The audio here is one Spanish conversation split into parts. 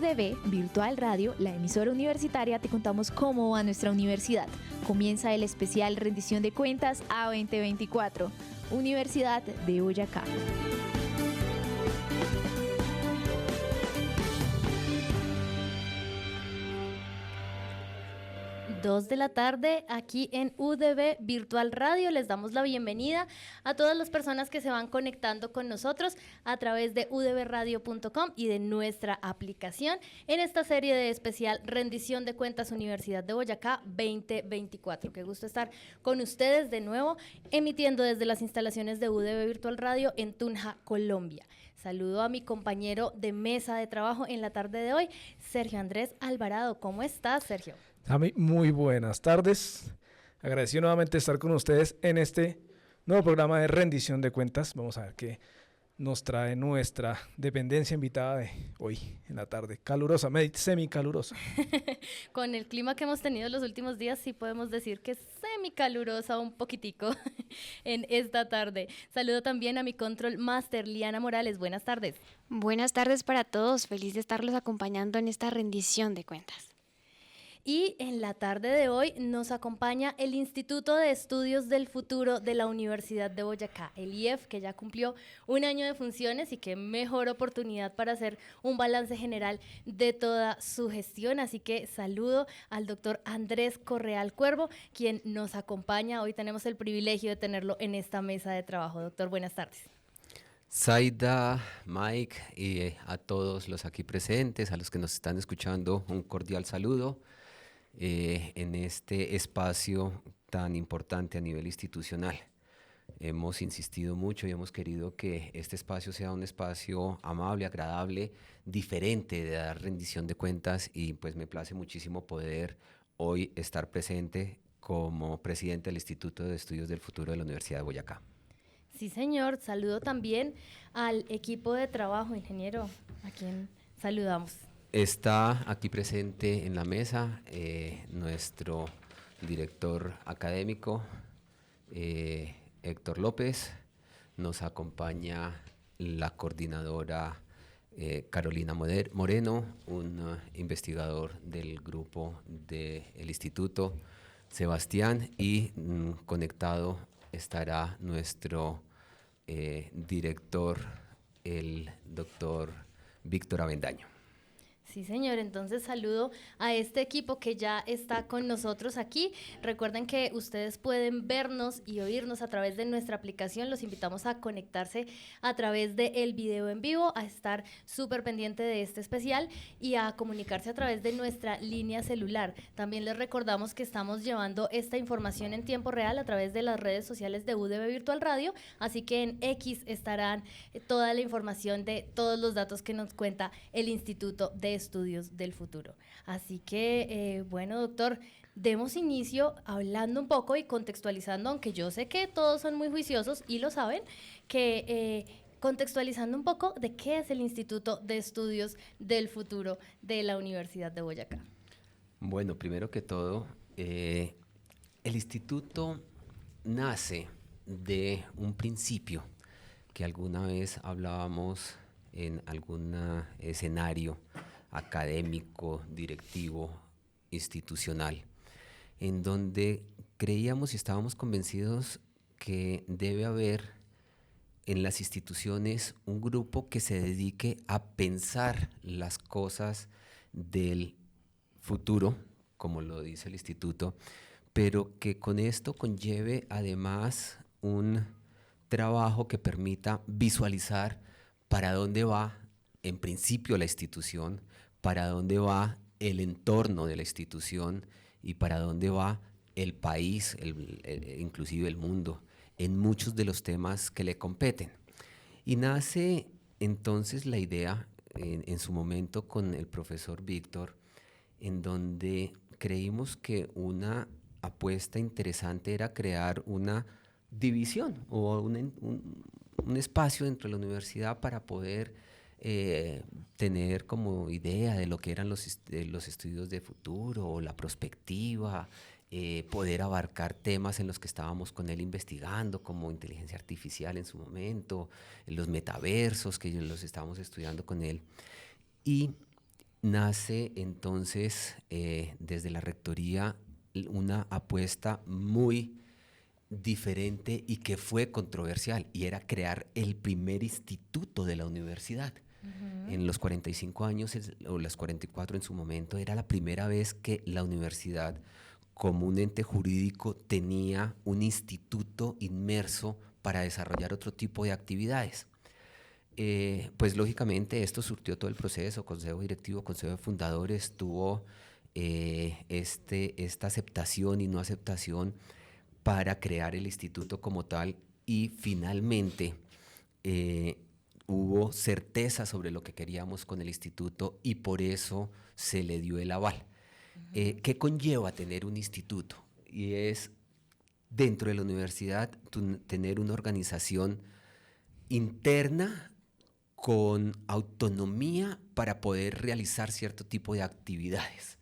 UDB Virtual Radio, la emisora universitaria, te contamos cómo va nuestra universidad. Comienza el especial Rendición de Cuentas a 2024, Universidad de Boyacá. 2 de la tarde aquí en UDB Virtual Radio. Les damos la bienvenida a todas las personas que se van conectando con nosotros a través de udbradio.com y de nuestra aplicación en esta serie de especial Rendición de Cuentas Universidad de Boyacá 2024. Qué gusto estar con ustedes de nuevo, emitiendo desde las instalaciones de UDB Virtual Radio en Tunja, Colombia. Saludo a mi compañero de mesa de trabajo en la tarde de hoy, Sergio Andrés Alvarado. ¿Cómo estás, Sergio? Tami, muy buenas tardes. Agradecido nuevamente estar con ustedes en este nuevo programa de rendición de cuentas. Vamos a ver qué nos trae nuestra dependencia invitada de hoy en la tarde. Calurosa, semicalurosa. Con el clima que hemos tenido los últimos días, sí podemos decir que es semicalurosa un poquitico en esta tarde. Saludo también a mi control master, Liana Morales. Buenas tardes. Buenas tardes para todos. Feliz de estarlos acompañando en esta rendición de cuentas. Y en la tarde de hoy nos acompaña el Instituto de Estudios del Futuro de la Universidad de Boyacá, el IEF, que ya cumplió un año de funciones y qué mejor oportunidad para hacer un balance general de toda su gestión. Así que saludo al doctor Andrés Correal Cuervo, quien nos acompaña. Hoy tenemos el privilegio de tenerlo en esta mesa de trabajo. Doctor, buenas tardes. Zaida, Mike y a todos los aquí presentes, a los que nos están escuchando, un cordial saludo. En este espacio tan importante a nivel institucional. Hemos insistido mucho y hemos querido que este espacio sea un espacio amable, agradable, diferente de dar rendición de cuentas, y pues me place muchísimo poder hoy estar presente como presidente del Instituto de Estudios del Futuro de la Universidad de Boyacá. Sí, señor. Saludo también al equipo de trabajo, ingeniero, a quien saludamos. Está aquí presente en la mesa nuestro director académico, Héctor López. Nos acompaña la coordinadora Carolina Moreno, un investigador del grupo del instituto, Sebastián, y conectado estará nuestro director, el doctor Víctor Avendaño. Sí, señor. Entonces saludo a este equipo que ya está con nosotros aquí. Recuerden que ustedes pueden vernos y oírnos a través de nuestra aplicación. Los invitamos a conectarse a través del video en vivo, a estar súper pendiente de este especial y a comunicarse a través de nuestra línea celular. También les recordamos que estamos llevando esta información en tiempo real a través de las redes sociales de UDB Virtual Radio, así que en X estarán toda la información de todos los datos que nos cuenta el Instituto de Estudios del Futuro. Así que, bueno, doctor, demos inicio hablando un poco y contextualizando, aunque yo sé que todos son muy juiciosos y lo saben, que contextualizando un poco de qué es el Instituto de Estudios del Futuro de la Universidad de Boyacá. Bueno, primero que todo, el instituto nace de un principio que alguna vez hablábamos en algún escenario académico, directivo, institucional, en donde creíamos y estábamos convencidos que debe haber en las instituciones un grupo que se dedique a pensar las cosas del futuro, como lo dice el instituto, pero que con esto conlleve además un trabajo que permita visualizar para dónde va en principio la institución, para dónde va el entorno de la institución y para dónde va el país, inclusive el mundo, en muchos de los temas que le competen. Y nace entonces la idea, en su momento con el profesor Víctor, en donde creímos que una apuesta interesante era crear una división o un espacio dentro de la universidad para poder tener como idea de lo que eran los estudios de futuro o la prospectiva, poder abarcar temas en los que estábamos con él investigando, como inteligencia artificial en su momento, los metaversos que los estábamos estudiando con él. Y nace entonces desde la rectoría una apuesta muy diferente y que fue controversial, y era crear el primer instituto de la universidad. En los 45 años, o las 44 en su momento, era la primera vez que la universidad, como un ente jurídico, tenía un instituto inmerso para desarrollar otro tipo de actividades. Pues lógicamente esto surtió todo el proceso, consejo directivo, consejo de fundadores, tuvo esta aceptación y no aceptación para crear el instituto como tal, y finalmente hubo certeza sobre lo que queríamos con el instituto y por eso se le dio el aval. ¿Qué conlleva tener un instituto? Y es, dentro de la universidad, tener una organización interna con autonomía para poder realizar cierto tipo de actividades.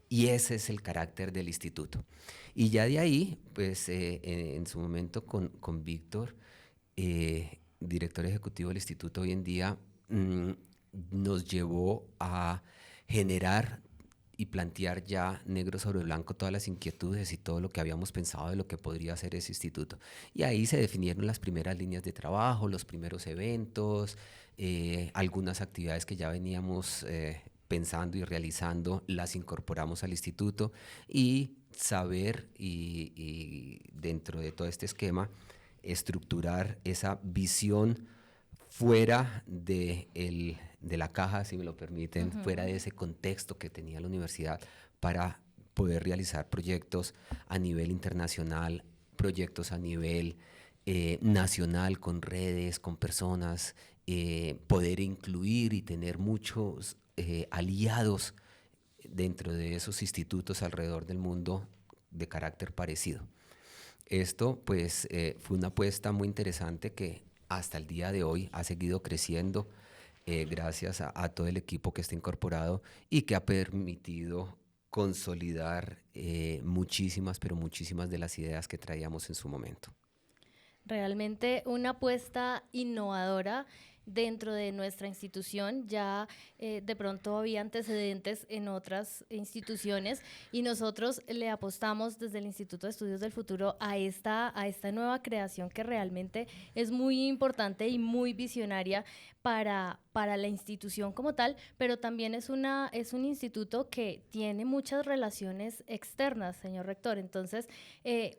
Y ese es el carácter del instituto. Y ya de ahí, pues en su momento con Víctor, director ejecutivo del instituto hoy en día, nos llevó a generar y plantear ya negro sobre blanco todas las inquietudes y todo lo que habíamos pensado de lo que podría ser ese instituto. Y ahí se definieron las primeras líneas de trabajo, los primeros eventos, algunas actividades que ya veníamos pensando y realizando, las incorporamos al instituto, y saber y dentro de todo este esquema estructurar esa visión fuera de la caja, si me lo permiten, fuera de ese contexto que tenía la universidad, para poder realizar proyectos a nivel internacional, proyectos a nivel nacional, con redes, con personas, poder incluir y tener muchos aliados dentro de esos institutos alrededor del mundo de carácter parecido. Esto pues fue una apuesta muy interesante que hasta el día de hoy ha seguido creciendo gracias a todo el equipo que está incorporado y que ha permitido consolidar muchísimas, pero muchísimas de las ideas que traíamos en su momento. Realmente una apuesta innovadora dentro de nuestra institución. Ya de pronto había antecedentes en otras instituciones y nosotros le apostamos desde el Instituto de Estudios del Futuro a esta nueva creación que realmente es muy importante y muy visionaria para la institución como tal, pero también es un instituto que tiene muchas relaciones externas, señor rector. Entonces,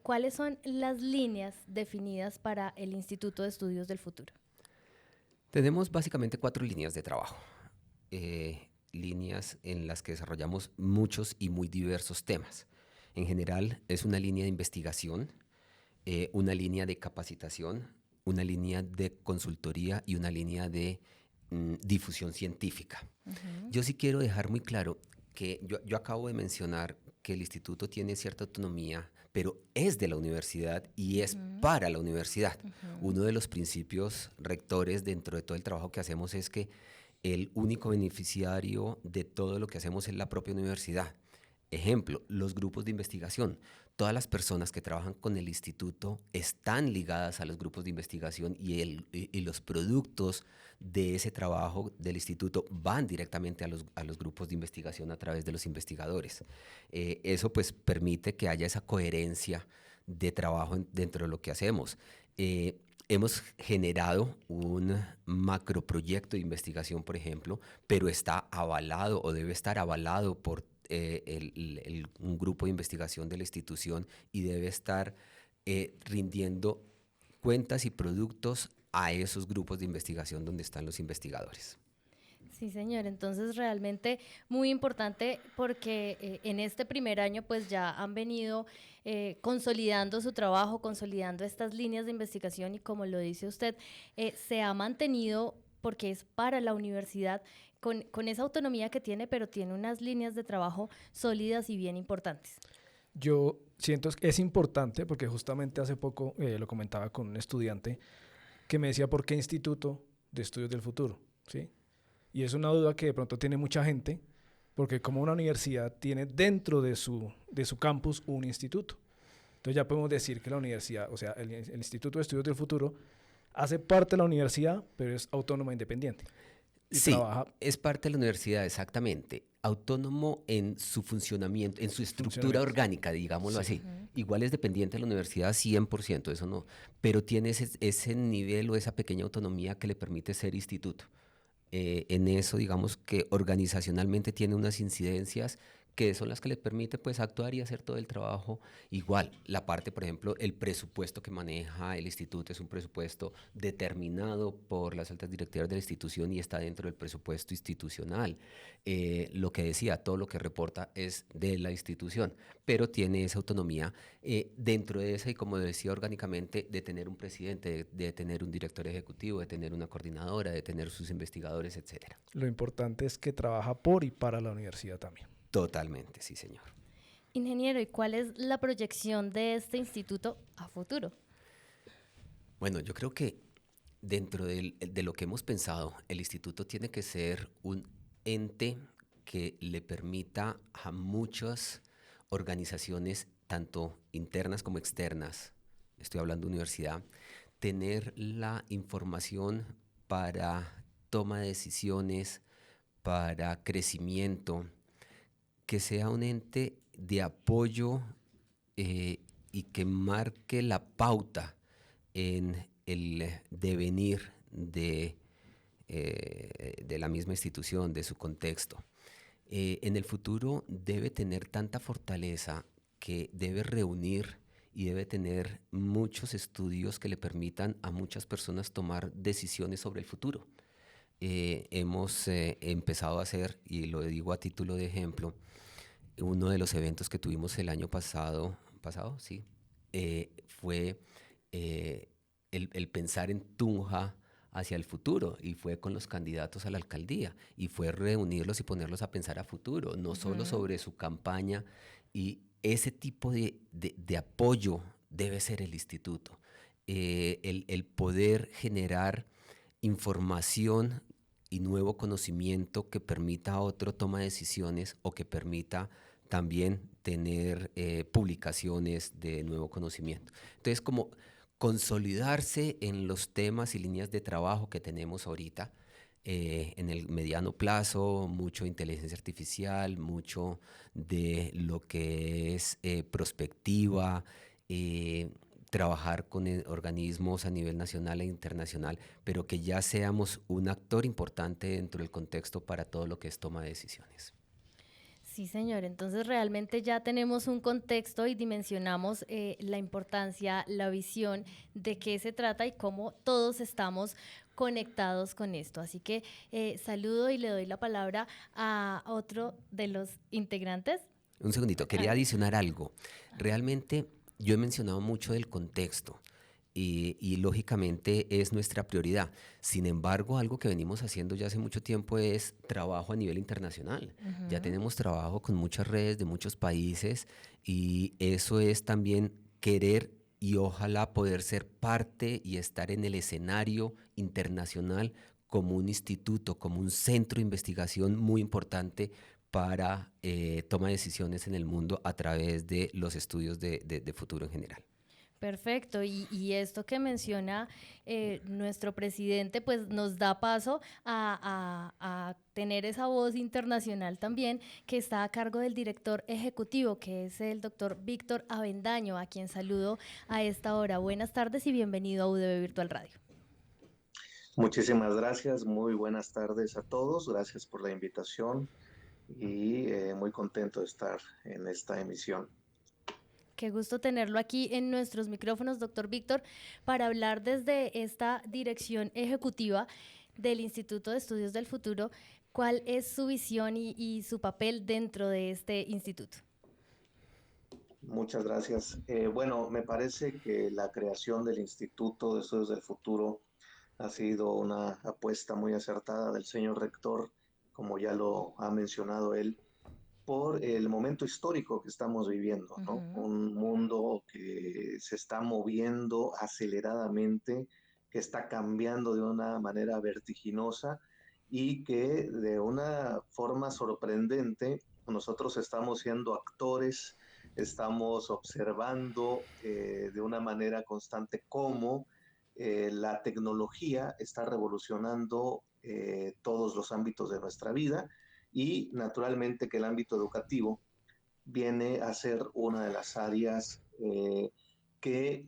¿cuáles son las líneas definidas para el Instituto de Estudios del Futuro? Tenemos básicamente 4 líneas de trabajo, líneas en las que desarrollamos muchos y muy diversos temas. En general es una línea de investigación, una línea de capacitación, una línea de consultoría y una línea de difusión científica. Yo sí quiero dejar muy claro que yo acabo de mencionar que el instituto tiene cierta autonomía, pero es de la universidad y es para la universidad. Uno de los principios rectores dentro de todo el trabajo que hacemos es que el único beneficiario de todo lo que hacemos es la propia universidad. Ejemplo, los grupos de investigación. Todas las personas que trabajan con el instituto están ligadas a los grupos de investigación y los productos de ese trabajo del instituto van directamente a los grupos de investigación a través de los investigadores. Eso pues permite que haya esa coherencia de trabajo dentro de lo que hacemos. Hemos generado un macroproyecto de investigación, por ejemplo, pero está avalado o debe estar avalado por un grupo de investigación de la institución y debe estar rindiendo cuentas y productos a esos grupos de investigación donde están los investigadores. Sí, señor. Entonces, realmente muy importante porque en este primer año pues ya han venido consolidando su trabajo, consolidando estas líneas de investigación y como lo dice usted, se ha mantenido porque es para la universidad con esa autonomía que tiene, pero tiene unas líneas de trabajo sólidas y bien importantes. Yo siento que es importante porque justamente hace poco lo comentaba con un estudiante que me decía, ¿por qué Instituto de Estudios del Futuro? ¿Sí? Y es una duda que de pronto tiene mucha gente, porque como una universidad tiene dentro de su campus un instituto. Entonces ya podemos decir que la universidad, o sea, el Instituto de Estudios del Futuro hace parte de la universidad, pero es autónoma e independiente. Sí, es parte de la universidad, exactamente. autónomo en su funcionamiento, en su estructura orgánica, digámoslo así. Igual es dependiente de la universidad 100%, eso no, pero tiene ese nivel o esa pequeña autonomía que le permite ser instituto. En eso, digamos que organizacionalmente tiene unas incidencias que son las que le permite pues actuar y hacer todo el trabajo igual. La parte, por ejemplo, el presupuesto que maneja el instituto es un presupuesto determinado por las altas directivas de la institución y está dentro del presupuesto institucional. Lo que decía, todo lo que reporta es de la institución, pero tiene esa autonomía dentro de esa y, como decía, orgánicamente, de tener un presidente, de tener un director ejecutivo, de tener una coordinadora, de tener sus investigadores, etcétera. Lo importante es que trabaja por y para la universidad también. Totalmente, sí, señor. Ingeniero, ¿y cuál es la proyección de este instituto a futuro? Bueno, yo creo que dentro de lo que hemos pensado, el instituto tiene que ser un ente que le permita a muchas organizaciones, tanto internas como externas, estoy hablando de universidad, tener la información para toma de decisiones, para crecimiento, que sea un ente de apoyo y que marque la pauta en el devenir de la misma institución, de su contexto. En el futuro debe tener tanta fortaleza que debe reunir y debe tener muchos estudios que le permitan a muchas personas tomar decisiones sobre el futuro. Hemos empezado a hacer, y lo digo a título de ejemplo, uno de los eventos que tuvimos el año pasado, sí, fue el pensar en Tunja hacia el futuro, y fue con los candidatos a la alcaldía, y fue reunirlos y ponerlos a pensar a futuro, no solo sobre su campaña, y ese tipo de apoyo debe ser el instituto. El poder generar información y nuevo conocimiento que permita a otro toma decisiones o que permita también tener publicaciones de nuevo conocimiento. Entonces, como consolidarse en los temas y líneas de trabajo que tenemos ahorita, en el mediano plazo, mucho inteligencia artificial, mucho de lo que es prospectiva, trabajar con organismos a nivel nacional e internacional, pero que ya seamos un actor importante dentro del contexto para todo lo que es toma de decisiones. Sí, señor. Entonces realmente ya tenemos un contexto y dimensionamos la importancia, la visión de qué se trata y cómo todos estamos conectados con esto. Así que saludo y le doy la palabra a otro de los integrantes. Un segundito, quería adicionar algo. Realmente yo he mencionado mucho del contexto. Y lógicamente es nuestra prioridad. Sin embargo, algo que venimos haciendo ya hace mucho tiempo es trabajo a nivel internacional. Ya tenemos trabajo con muchas redes de muchos países y eso es también querer y ojalá poder ser parte y estar en el escenario internacional como un instituto, como un centro de investigación muy importante para toma de decisiones en el mundo a través de los estudios de futuro en general. Perfecto, y esto que menciona nuestro presidente, pues nos da paso a tener esa voz internacional también, que está a cargo del director ejecutivo, que es el doctor Víctor Avendaño, a quien saludo a esta hora. Buenas tardes y bienvenido a UDB Virtual Radio. Muchísimas gracias, muy buenas tardes a todos, gracias por la invitación y muy contento de estar en esta emisión. Qué gusto tenerlo aquí en nuestros micrófonos, doctor Víctor, para hablar desde esta dirección ejecutiva del Instituto de Estudios del Futuro. ¿Cuál es su visión y su papel dentro de este instituto? Muchas gracias. Bueno, me parece que la creación del Instituto de Estudios del Futuro ha sido una apuesta muy acertada del señor rector, como ya lo ha mencionado él, por el momento histórico que estamos viviendo, ¿no? Un mundo que se está moviendo aceleradamente, que está cambiando de una manera vertiginosa y que de una forma sorprendente nosotros estamos siendo actores, estamos observando de una manera constante cómo la tecnología está revolucionando todos los ámbitos de nuestra vida y naturalmente que el ámbito educativo viene a ser una de las áreas que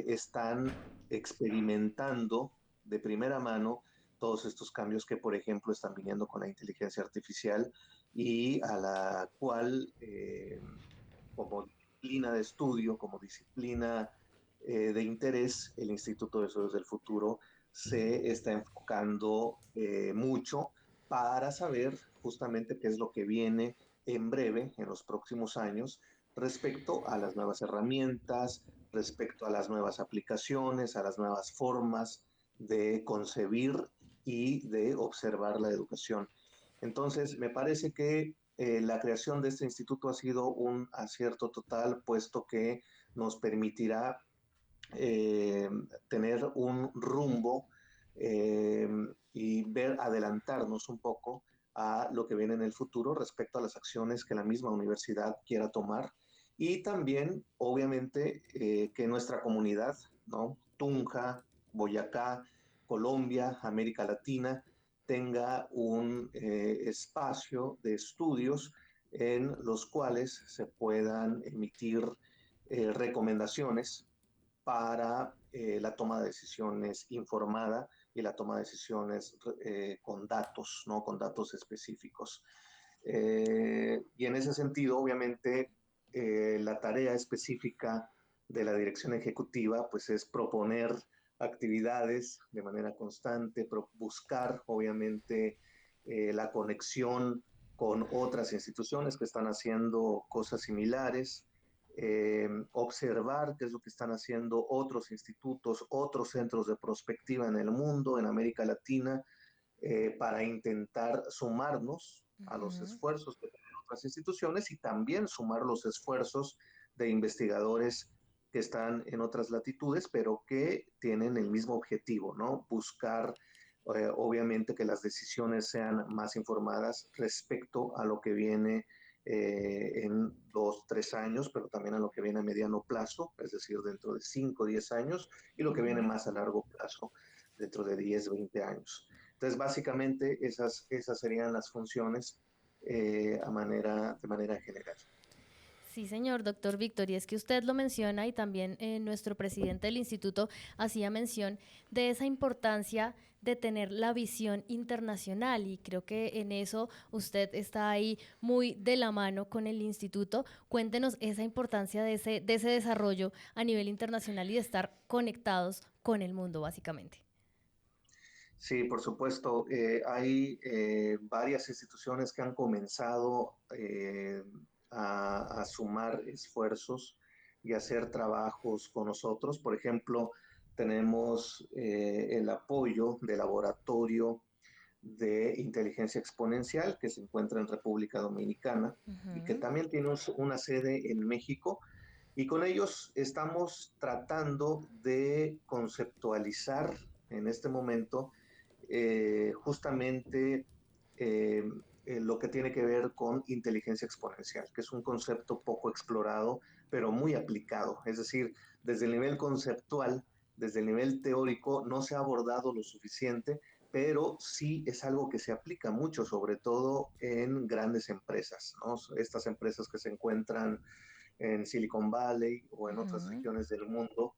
están experimentando de primera mano todos estos cambios que, por ejemplo, están viniendo con la inteligencia artificial y a la cual, como disciplina de estudio, como disciplina de interés, el Instituto de Estudios del Futuro se está enfocando mucho para saber justamente qué es lo que viene en breve, en los próximos años, respecto a las nuevas herramientas, respecto a las nuevas aplicaciones, a las nuevas formas de concebir y de observar la educación. Entonces, me parece que la creación de este instituto ha sido un acierto total, puesto que nos permitirá eh, tener un rumbo eh, y ver adelantarnos un poco a lo que viene en el futuro respecto a las acciones que la misma universidad quiera tomar y también, obviamente, que nuestra comunidad, ¿no? Tunja, Boyacá, Colombia, América Latina, tenga un espacio de estudios en los cuales se puedan emitir recomendaciones para la toma de decisiones informada y la toma de decisiones con datos, ¿no? Con datos específicos. Y en ese sentido, obviamente, la tarea específica de la dirección ejecutiva pues es proponer actividades de manera constante, buscar obviamente la conexión con otras instituciones que están haciendo cosas similares, observar qué es lo que están haciendo otros institutos, otros centros de prospectiva en el mundo, en América Latina, para intentar sumarnos a los Ujú. esfuerzos que tienen otras instituciones y también sumar los esfuerzos de investigadores que están en otras latitudes, pero que tienen el mismo objetivo, ¿no? Buscar, obviamente, que las decisiones sean más informadas respecto a lo que viene en 2, 3 años, pero también a lo que viene a mediano plazo, es decir, dentro de 5, 10 años, y lo que viene Ujú. más a largo plazo, dentro de 10, 20 años. Entonces, básicamente, esas serían las funciones de manera general. Sí, señor doctor Víctor, y es que usted lo menciona y también nuestro presidente del instituto hacía mención de esa importancia de tener la visión internacional y creo que en eso usted está ahí muy de la mano con el instituto. Cuéntenos esa importancia de ese desarrollo a nivel internacional y de estar conectados con el mundo, básicamente. Sí, por supuesto. Hay varias instituciones que han comenzado a sumar esfuerzos y hacer trabajos con nosotros. Por ejemplo, tenemos el apoyo del laboratorio de inteligencia exponencial que se encuentra en República Dominicana y que Ujú. también tiene una sede en México. Y con ellos estamos tratando de conceptualizar en este momento justamente eh, lo que tiene que ver con inteligencia exponencial, que es un concepto poco explorado, pero muy aplicado. Es decir, desde el nivel conceptual, desde el nivel teórico, no se ha abordado lo suficiente, pero sí es algo que se aplica mucho, sobre todo en grandes empresas, ¿no? Estas empresas que se encuentran en Silicon Valley o en otras Ujú. regiones del mundo,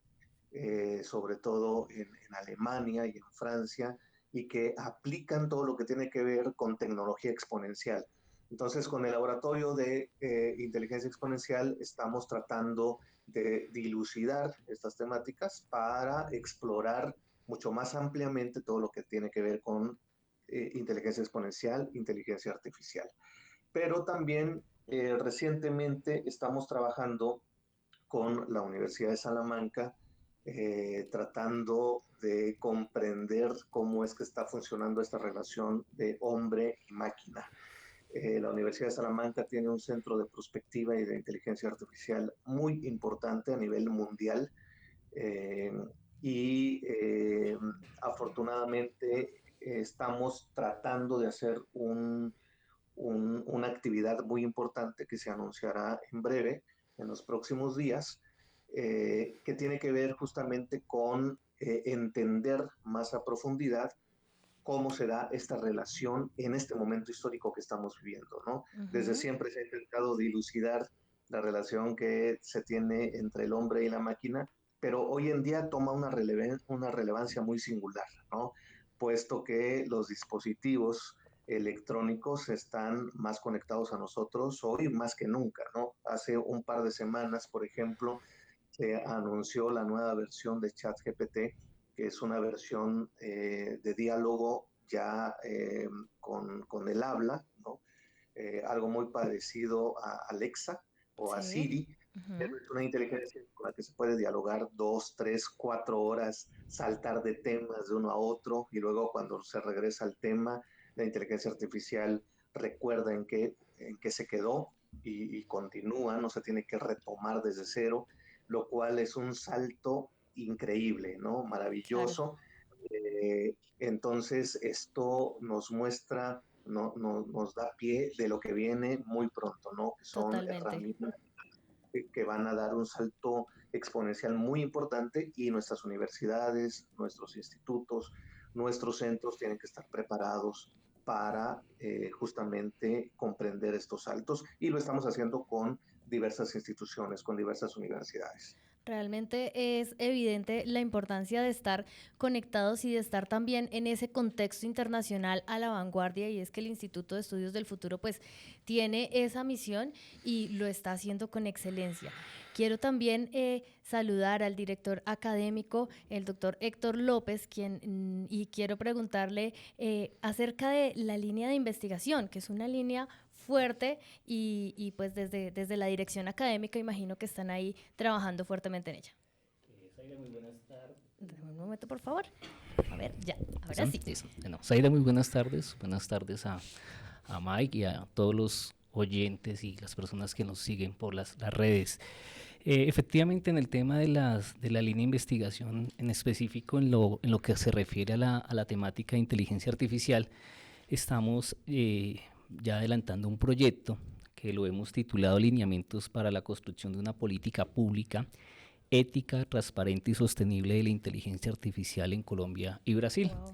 sobre todo en Alemania y en Francia, y que aplican todo lo que tiene que ver con tecnología exponencial. Entonces, con el laboratorio de inteligencia exponencial estamos tratando de dilucidar estas temáticas para explorar mucho más ampliamente todo lo que tiene que ver con inteligencia exponencial, inteligencia artificial. Pero también recientemente estamos trabajando con la Universidad de Salamanca, tratando de comprender cómo es que está funcionando esta relación de hombre y máquina. La Universidad de Salamanca tiene un centro de prospectiva y de inteligencia artificial muy importante a nivel mundial eh, y afortunadamente estamos tratando de hacer una actividad muy importante que se anunciará en breve, en los próximos días, que tiene que ver justamente con entender más a profundidad cómo se da esta relación en este momento histórico que estamos viviendo, ¿no? Desde siempre se ha intentado dilucidar la relación que se tiene entre el hombre y la máquina, pero hoy en día toma una relevancia muy singular, ¿no? Puesto que los dispositivos electrónicos están más conectados a nosotros hoy más que nunca, ¿no? Hace un par de semanas, por ejemplo, se anunció la nueva versión de ChatGPT, que es una versión de diálogo ya con el habla, ¿no? Algo muy parecido a Alexa o a Sí. Siri, pero es una inteligencia con la que se puede dialogar 2, 3, 4 horas, saltar de temas de uno a otro, y luego cuando se regresa al tema, la inteligencia artificial recuerda en qué se quedó y continúa, no se tiene que retomar desde cero, lo cual es un salto increíble, ¿no? Claro, Maravilloso. Entonces, esto nos muestra, nos da pie de lo que viene muy pronto, ¿no? Que son totalmente. herramientas que van a dar un salto exponencial muy importante, y nuestras universidades, nuestros institutos, nuestros centros tienen que estar preparados para justamente comprender estos saltos, y lo estamos haciendo con diversas instituciones, con diversas universidades. Realmente es evidente la importancia de estar conectados y de estar también en ese contexto internacional a la vanguardia, y es que el Instituto de Estudios del Futuro pues tiene esa misión y lo está haciendo con excelencia. Quiero también saludar al director académico, el doctor Héctor López, y quiero preguntarle acerca de la línea de investigación, que es una línea fuerte y pues desde la dirección académica imagino que están ahí trabajando fuertemente en ella. Zaira, muy buenas tardes. Dame un momento, por favor. A ver, ya, ahora ¿Listo? sí. Listo. Bueno, Zaira, muy buenas tardes. Buenas tardes a Mike y a todos los oyentes y las personas que nos siguen por las redes. Efectivamente, en el tema de la línea de investigación, en específico en lo que se refiere a la temática de inteligencia artificial, estamos ya adelantando un proyecto que lo hemos titulado Lineamientos para la construcción de una política pública ética, transparente y sostenible de la inteligencia artificial en Colombia y Brasil. Wow.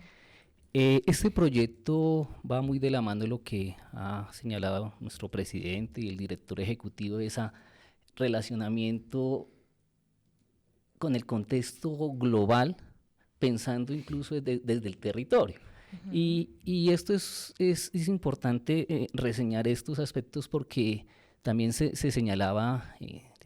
Este proyecto va muy de la mano de lo que ha señalado nuestro presidente y el director ejecutivo, de ese relacionamiento con el contexto global, pensando incluso desde el territorio. Y esto es importante reseñar estos aspectos porque también se señalaba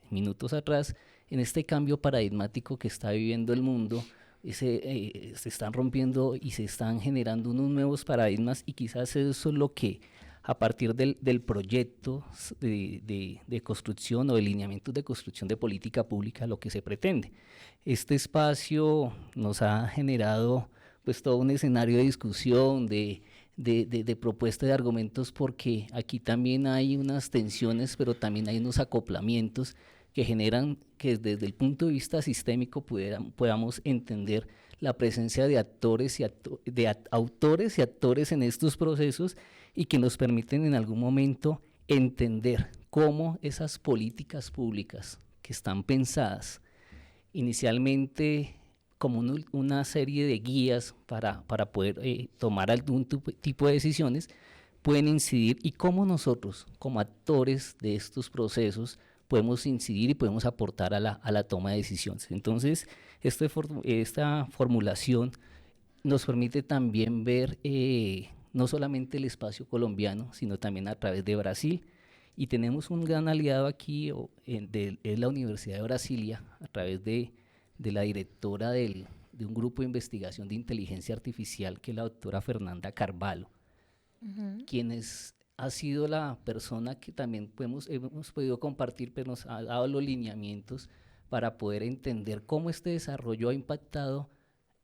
minutos atrás en este cambio paradigmático que está viviendo el mundo. Se están rompiendo y se están generando unos nuevos paradigmas, y quizás eso es lo que a partir del proyecto de construcción o de lineamientos de construcción de política pública lo que se pretende. Este espacio nos ha generado pues todo un escenario de discusión, de propuesta de argumentos, porque aquí también hay unas tensiones, pero también hay unos acoplamientos que generan que desde el punto de vista sistémico podamos entender la presencia de actores de autores y actores en estos procesos, y que nos permiten en algún momento entender cómo esas políticas públicas que están pensadas inicialmente como una serie de guías para poder tomar algún tipo de decisiones, pueden incidir, y cómo nosotros como actores de estos procesos podemos incidir y podemos aportar a la toma de decisiones. Entonces, esta formulación nos permite también ver no solamente el espacio colombiano, sino también a través de Brasil. Y tenemos un gran aliado aquí, es la Universidad de Brasilia, a través de la directora de un grupo de investigación de inteligencia artificial, que es la doctora Fernanda Carvalho, quien ha sido la persona que también hemos podido compartir, pero nos ha dado los lineamientos para poder entender cómo este desarrollo ha impactado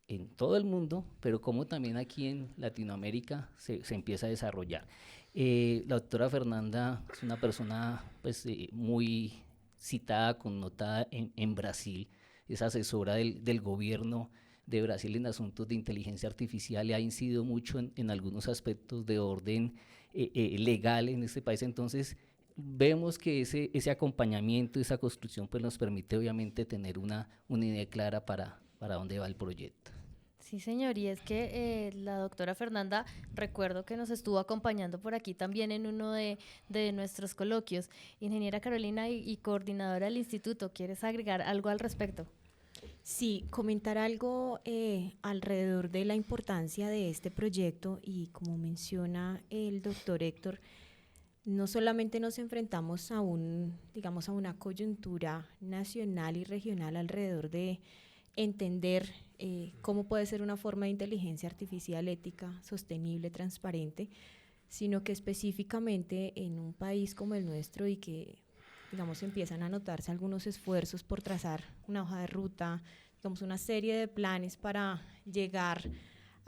en todo el mundo, pero cómo también aquí en Latinoamérica se empieza a desarrollar. La doctora Fernanda es una persona pues, muy citada, connotada en Brasil, es asesora del gobierno de Brasil en asuntos de inteligencia artificial, y ha incidido mucho en algunos aspectos de orden legal en este país. Entonces vemos que ese acompañamiento, esa construcción pues nos permite obviamente tener una idea clara para dónde va el proyecto. Sí, señor, y es que la doctora Fernanda, recuerdo que nos estuvo acompañando por aquí también en uno de nuestros coloquios. Ingeniera Carolina y coordinadora del instituto, ¿quieres agregar algo al respecto? Sí, comentar algo alrededor de la importancia de este proyecto y como menciona el doctor Héctor, no solamente nos enfrentamos a digamos, a una coyuntura nacional y regional alrededor de entender cómo puede ser una forma de inteligencia artificial ética, sostenible, transparente, sino que específicamente en un país como el nuestro y que, digamos, empiezan a notarse algunos esfuerzos por trazar una hoja de ruta, digamos, una serie de planes para llegar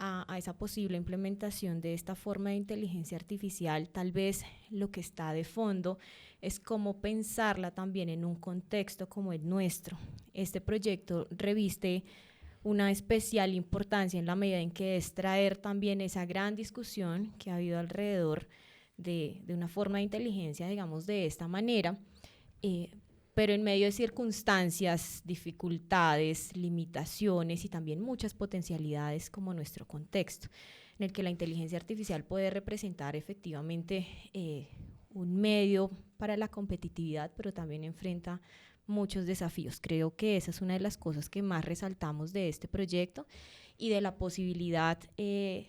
a esa posible implementación de esta forma de inteligencia artificial. Tal vez lo que está de fondo es cómo pensarla también en un contexto como el nuestro. Este proyecto reviste una especial importancia en la medida en que es traer también esa gran discusión que ha habido alrededor de una forma de inteligencia, digamos, de esta manera, pero en medio de circunstancias, dificultades, limitaciones y también muchas potencialidades como nuestro contexto, en el que la inteligencia artificial puede representar efectivamente un medio para la competitividad, pero también enfrenta muchos desafíos. Creo que esa es una de las cosas que más resaltamos de este proyecto y de la posibilidad de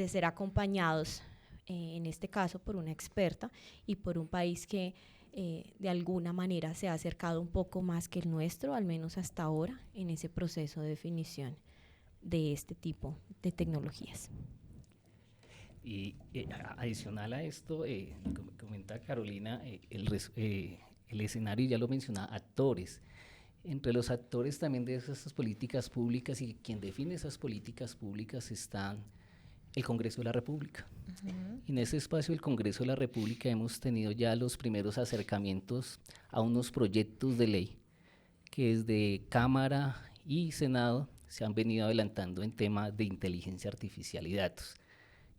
ser acompañados, en este caso por una experta y por un país que de alguna manera se ha acercado un poco más que el nuestro, al menos hasta ahora, en ese proceso de definición de este tipo de tecnologías. Y adicional a esto, como comenta Carolina, el escenario, ya lo mencionaba, actores. Entre los actores también de esas políticas públicas y quien define esas políticas públicas están el Congreso de la República. En ese espacio del Congreso de la República hemos tenido ya los primeros acercamientos a unos proyectos de ley que desde Cámara y Senado se han venido adelantando en temas de inteligencia artificial y datos.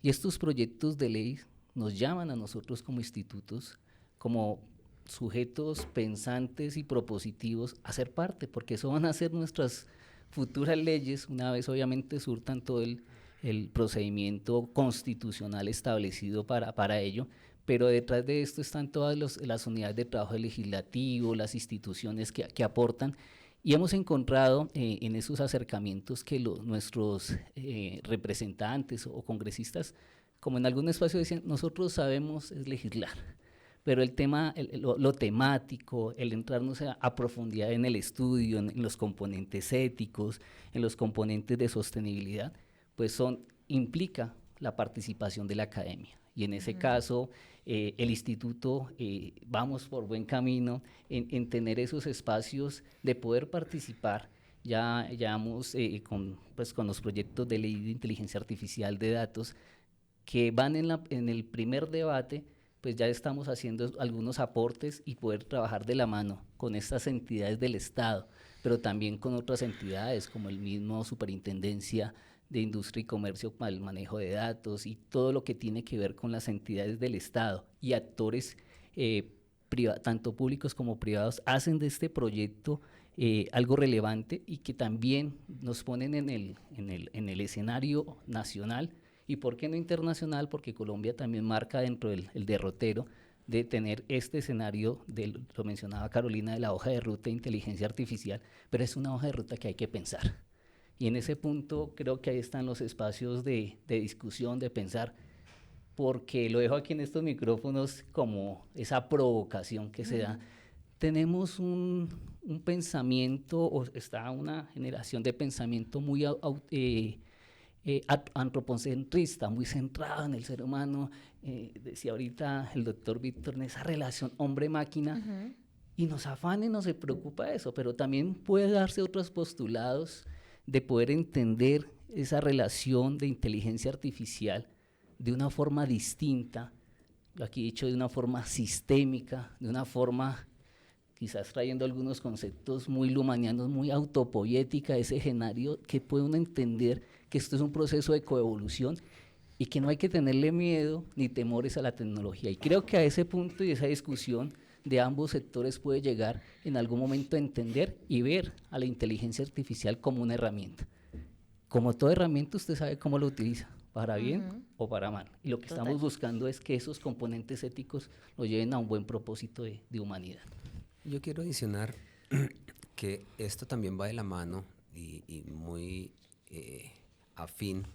Y estos proyectos de ley nos llaman a nosotros como institutos, como sujetos pensantes y propositivos a ser parte, porque eso van a ser nuestras futuras leyes, una vez obviamente surtan todo el procedimiento constitucional establecido para ello, pero detrás de esto están todas las unidades de trabajo legislativo, las instituciones que aportan, y hemos encontrado en esos acercamientos que nuestros representantes o congresistas, como en algún espacio decían, nosotros sabemos es legislar, pero el tema, lo temático, el entrarnos a profundidad en el estudio, en los componentes éticos, en los componentes de sostenibilidad, pues implica la participación de la academia. Y en ese caso, el instituto vamos por buen camino en tener esos espacios de poder participar. Ya vamos con los proyectos de ley de inteligencia artificial de datos que van en el primer debate, pues ya estamos haciendo algunos aportes y poder trabajar de la mano con estas entidades del Estado, pero también con otras entidades como el mismo Superintendencia de Industria y Comercio para el manejo de datos y todo lo que tiene que ver con las entidades del Estado y actores tanto públicos como privados hacen de este proyecto algo relevante y que también nos ponen en el escenario nacional y por qué no internacional, porque Colombia también marca dentro del derrotero de tener este escenario, lo mencionaba Carolina, de la hoja de ruta de inteligencia artificial, pero es una hoja de ruta que hay que pensar. Y en ese punto creo que ahí están los espacios de discusión, de pensar, porque lo dejo aquí en estos micrófonos como esa provocación que se da. Tenemos un pensamiento, o está una generación de pensamiento muy antropocentrista, muy centrado en el ser humano. Decía ahorita el doctor Víctor, en esa relación hombre-máquina, y nos afana y nos preocupa eso, pero también puede darse otros postulados de poder entender esa relación de inteligencia artificial de una forma distinta, lo aquí he dicho, de una forma sistémica, de una forma quizás trayendo algunos conceptos muy lumanianos, muy autopoética, ese escenario que puede uno entender que esto es un proceso de coevolución y que no hay que tenerle miedo ni temores a la tecnología. Y creo que a ese punto y esa discusión de ambos sectores puede llegar en algún momento a entender y ver a la inteligencia artificial como una herramienta. como toda herramienta, usted sabe cómo lo utiliza, para bien Ujú. o para mal. Y lo que Total. estamos buscando es que esos componentes éticos nos lleven a un buen propósito de humanidad. Yo quiero adicionar que esto también va de la mano y muy afín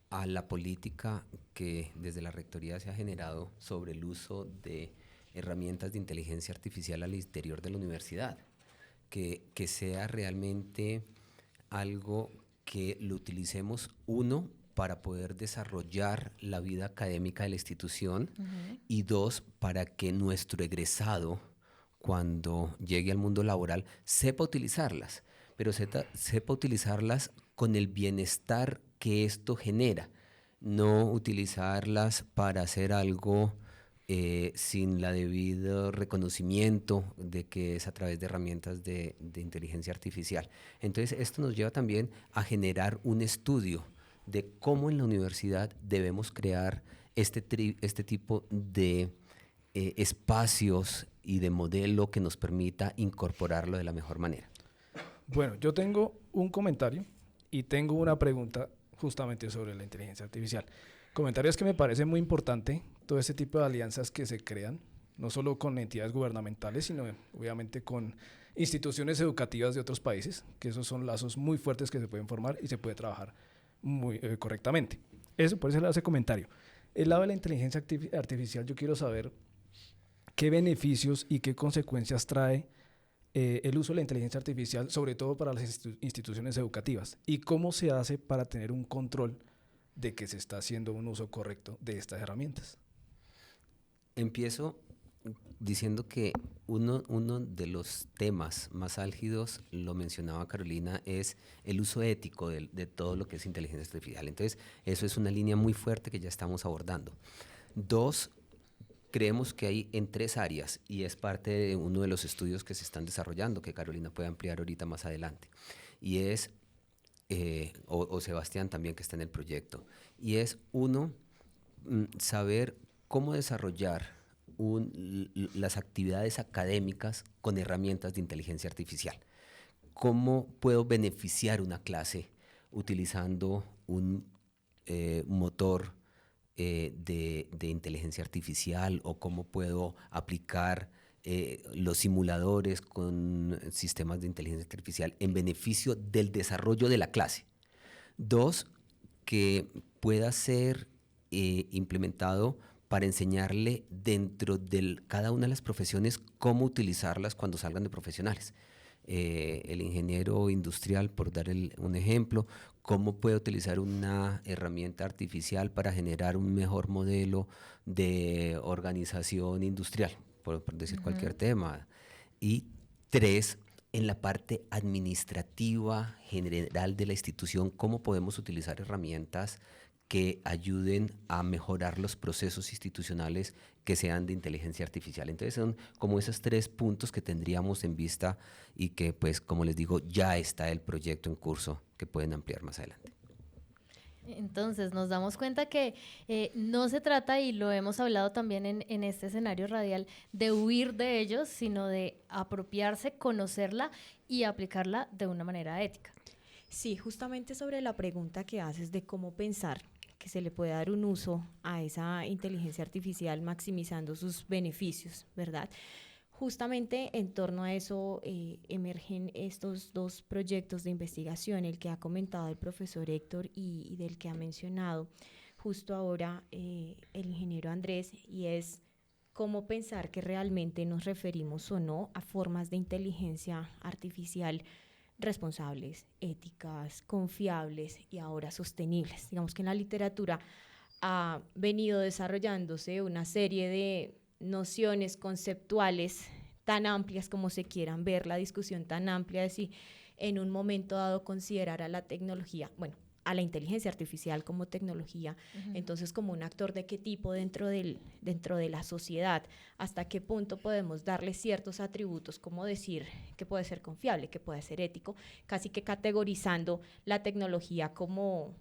a la política que desde la Rectoría se ha generado sobre el uso de herramientas de inteligencia artificial al interior de la universidad, que sea realmente algo que lo utilicemos, uno, para poder desarrollar la vida académica de la institución, y dos, para que nuestro egresado, cuando llegue al mundo laboral, sepa utilizarlas, pero sepa utilizarlas con el bienestar que esto genera, no utilizarlas para hacer algo sin la debido reconocimiento de que es a través de herramientas de inteligencia artificial. Entonces, esto nos lleva también a generar un estudio de cómo en la universidad debemos crear este tipo de espacios y de modelo que nos permita incorporarlo de la mejor manera. Bueno, yo tengo un comentario y tengo una pregunta justamente sobre la inteligencia artificial. Comentarios que me parece muy importante, todo este tipo de alianzas que se crean, no solo con entidades gubernamentales, sino obviamente con instituciones educativas de otros países, que esos son lazos muy fuertes que se pueden formar y se puede trabajar muy correctamente. Eso, por eso le hace comentario. El lado de la inteligencia artificial, yo quiero saber qué beneficios y qué consecuencias trae el uso de la inteligencia artificial, sobre todo para las instituciones educativas, y cómo se hace para tener un control de que se está haciendo un uso correcto de estas herramientas. Empiezo diciendo que uno de los temas más álgidos, lo mencionaba Carolina, es el uso ético de todo lo que es inteligencia artificial. Entonces, eso es una línea muy fuerte que ya estamos abordando. Dos, creemos que hay en 3 áreas, y es parte de uno de los estudios que se están desarrollando, que Carolina puede ampliar ahorita más adelante, y es, o Sebastián también, que está en el proyecto, y es uno, saber cómo desarrollar las actividades académicas con herramientas de inteligencia artificial. ¿Cómo puedo beneficiar una clase utilizando un motor de inteligencia artificial, o cómo puedo aplicar los simuladores con sistemas de inteligencia artificial en beneficio del desarrollo de la clase? 2, que pueda ser implementado para enseñarle dentro de cada una de las profesiones cómo utilizarlas cuando salgan de profesionales. El ingeniero industrial, por dar un ejemplo, cómo puede utilizar una herramienta artificial para generar un mejor modelo de organización industrial, por decir cualquier tema. Y 3, en la parte administrativa general de la institución, cómo podemos utilizar herramientas que ayuden a mejorar los procesos institucionales que sean de inteligencia artificial. Entonces son como esos 3 puntos que tendríamos en vista, y que, pues, como les digo, ya está el proyecto en curso que pueden ampliar más adelante. Entonces nos damos cuenta que no se trata, y lo hemos hablado también en este escenario radial, de huir de ellos, sino de apropiarse, conocerla y aplicarla de una manera ética. Sí, justamente sobre la pregunta que haces de cómo pensar que se le puede dar un uso a esa inteligencia artificial maximizando sus beneficios, ¿verdad? Justamente en torno a eso emergen estos 2 proyectos de investigación, el que ha comentado el profesor Héctor y del que ha mencionado justo ahora el ingeniero Andrés, y es cómo pensar que realmente nos referimos o no a formas de inteligencia artificial responsables, éticas, confiables y ahora sostenibles. Digamos que en la literatura ha venido desarrollándose una serie de nociones conceptuales tan amplias como se quieran ver, la discusión tan amplia de si en un momento dado considerar a la tecnología, bueno, a la inteligencia artificial como tecnología, entonces como un actor de qué tipo dentro de la sociedad, hasta qué punto podemos darle ciertos atributos, como decir que puede ser confiable, que puede ser ético, casi que categorizando la tecnología como,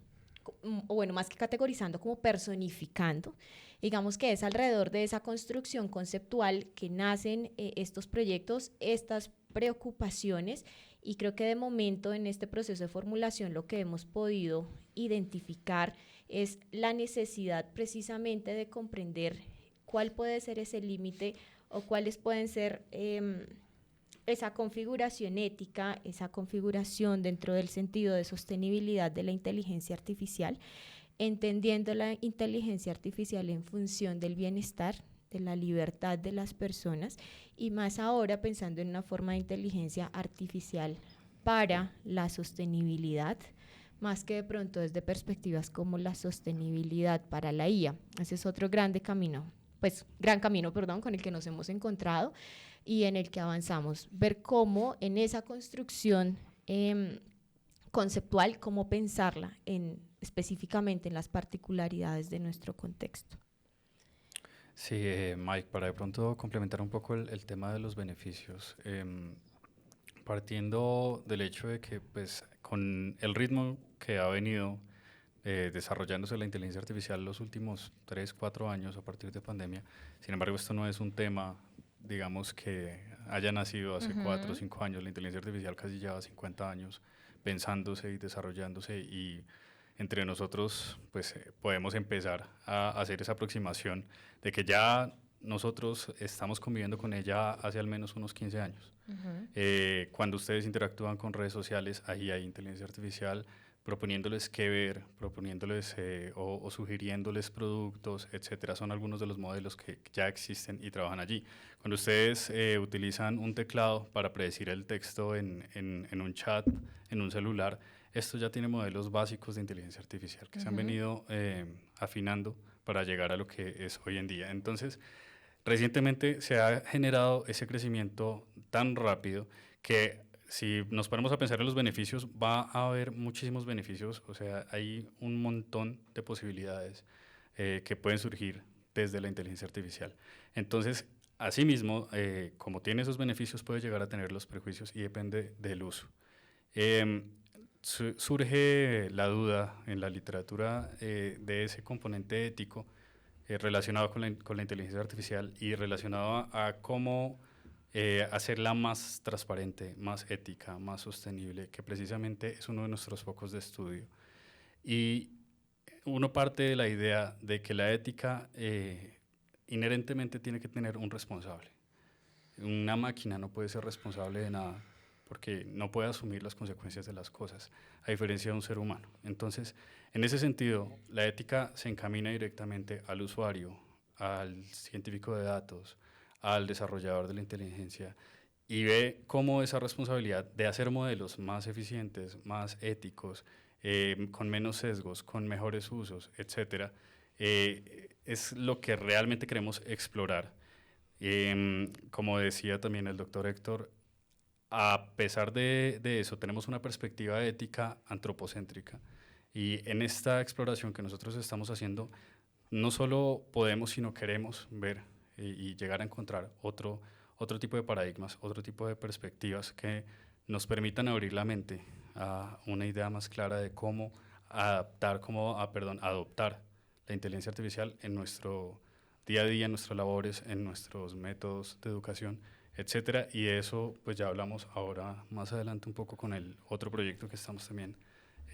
o bueno, más que categorizando, como personificando. Digamos que es alrededor de esa construcción conceptual que nacen estos proyectos, estas preocupaciones, Y creo que de momento en este proceso de formulación lo que hemos podido identificar es la necesidad precisamente de comprender cuál puede ser ese límite o cuáles pueden ser esa configuración ética, esa configuración dentro del sentido de sostenibilidad de la inteligencia artificial, entendiendo la inteligencia artificial en función del bienestar, de la libertad de las personas y más ahora pensando en una forma de inteligencia artificial para la sostenibilidad, más que de pronto desde perspectivas como la sostenibilidad para la IA. Ese es otro gran camino con el que nos hemos encontrado y en el que avanzamos. Ver cómo en esa construcción conceptual, cómo pensarla específicamente en las particularidades de nuestro contexto. Sí, Mike, para de pronto complementar un poco el tema de los beneficios, partiendo del hecho de que pues, con el ritmo que ha venido desarrollándose la inteligencia artificial los últimos 3, 4 años a partir de pandemia, sin embargo esto no es un tema, digamos, que haya nacido hace 4 o 5 años, la inteligencia artificial casi lleva 50 años pensándose y desarrollándose y entre nosotros pues podemos empezar a hacer esa aproximación de que ya nosotros estamos conviviendo con ella hace al menos unos 15 años. Cuando ustedes interactúan con redes sociales, ahí hay inteligencia artificial proponiéndoles qué ver, proponiéndoles o sugiriéndoles productos, etcétera. Son algunos de los modelos que ya existen y trabajan allí. Cuando ustedes utilizan un teclado para predecir el texto en un chat, en un celular, esto ya tiene modelos básicos de inteligencia artificial que se han venido afinando para llegar a lo que es hoy en día. Entonces, recientemente se ha generado ese crecimiento tan rápido que si nos ponemos a pensar en los beneficios, va a haber muchísimos beneficios, o sea, hay un montón de posibilidades que pueden surgir desde la inteligencia artificial. Entonces, asimismo, como tiene esos beneficios, puede llegar a tener los prejuicios y depende del uso. Surge la duda en la literatura de ese componente ético relacionado con la inteligencia artificial y relacionado a cómo hacerla más transparente, más ética, más sostenible, que precisamente es uno de nuestros focos de estudio. Y uno parte de la idea de que la ética inherentemente tiene que tener un responsable. Una máquina no puede ser responsable de nada porque no puede asumir las consecuencias de las cosas, a diferencia de un ser humano. Entonces, en ese sentido, la ética se encamina directamente al usuario, al científico de datos, al desarrollador de la inteligencia y ve cómo esa responsabilidad de hacer modelos más eficientes, más éticos, con menos sesgos, con mejores usos, etcétera, es lo que realmente queremos explorar. Como decía también el doctor Héctor, a pesar de eso, tenemos una perspectiva ética antropocéntrica y en esta exploración que nosotros estamos haciendo, no solo podemos, sino queremos ver y llegar a encontrar otro tipo de paradigmas, otro tipo de perspectivas que nos permitan abrir la mente a una idea más clara de cómo adoptar la inteligencia artificial en nuestro día a día, en nuestras labores, en nuestros métodos de educación, etcétera. Y de eso pues ya hablamos ahora más adelante un poco con el otro proyecto que estamos también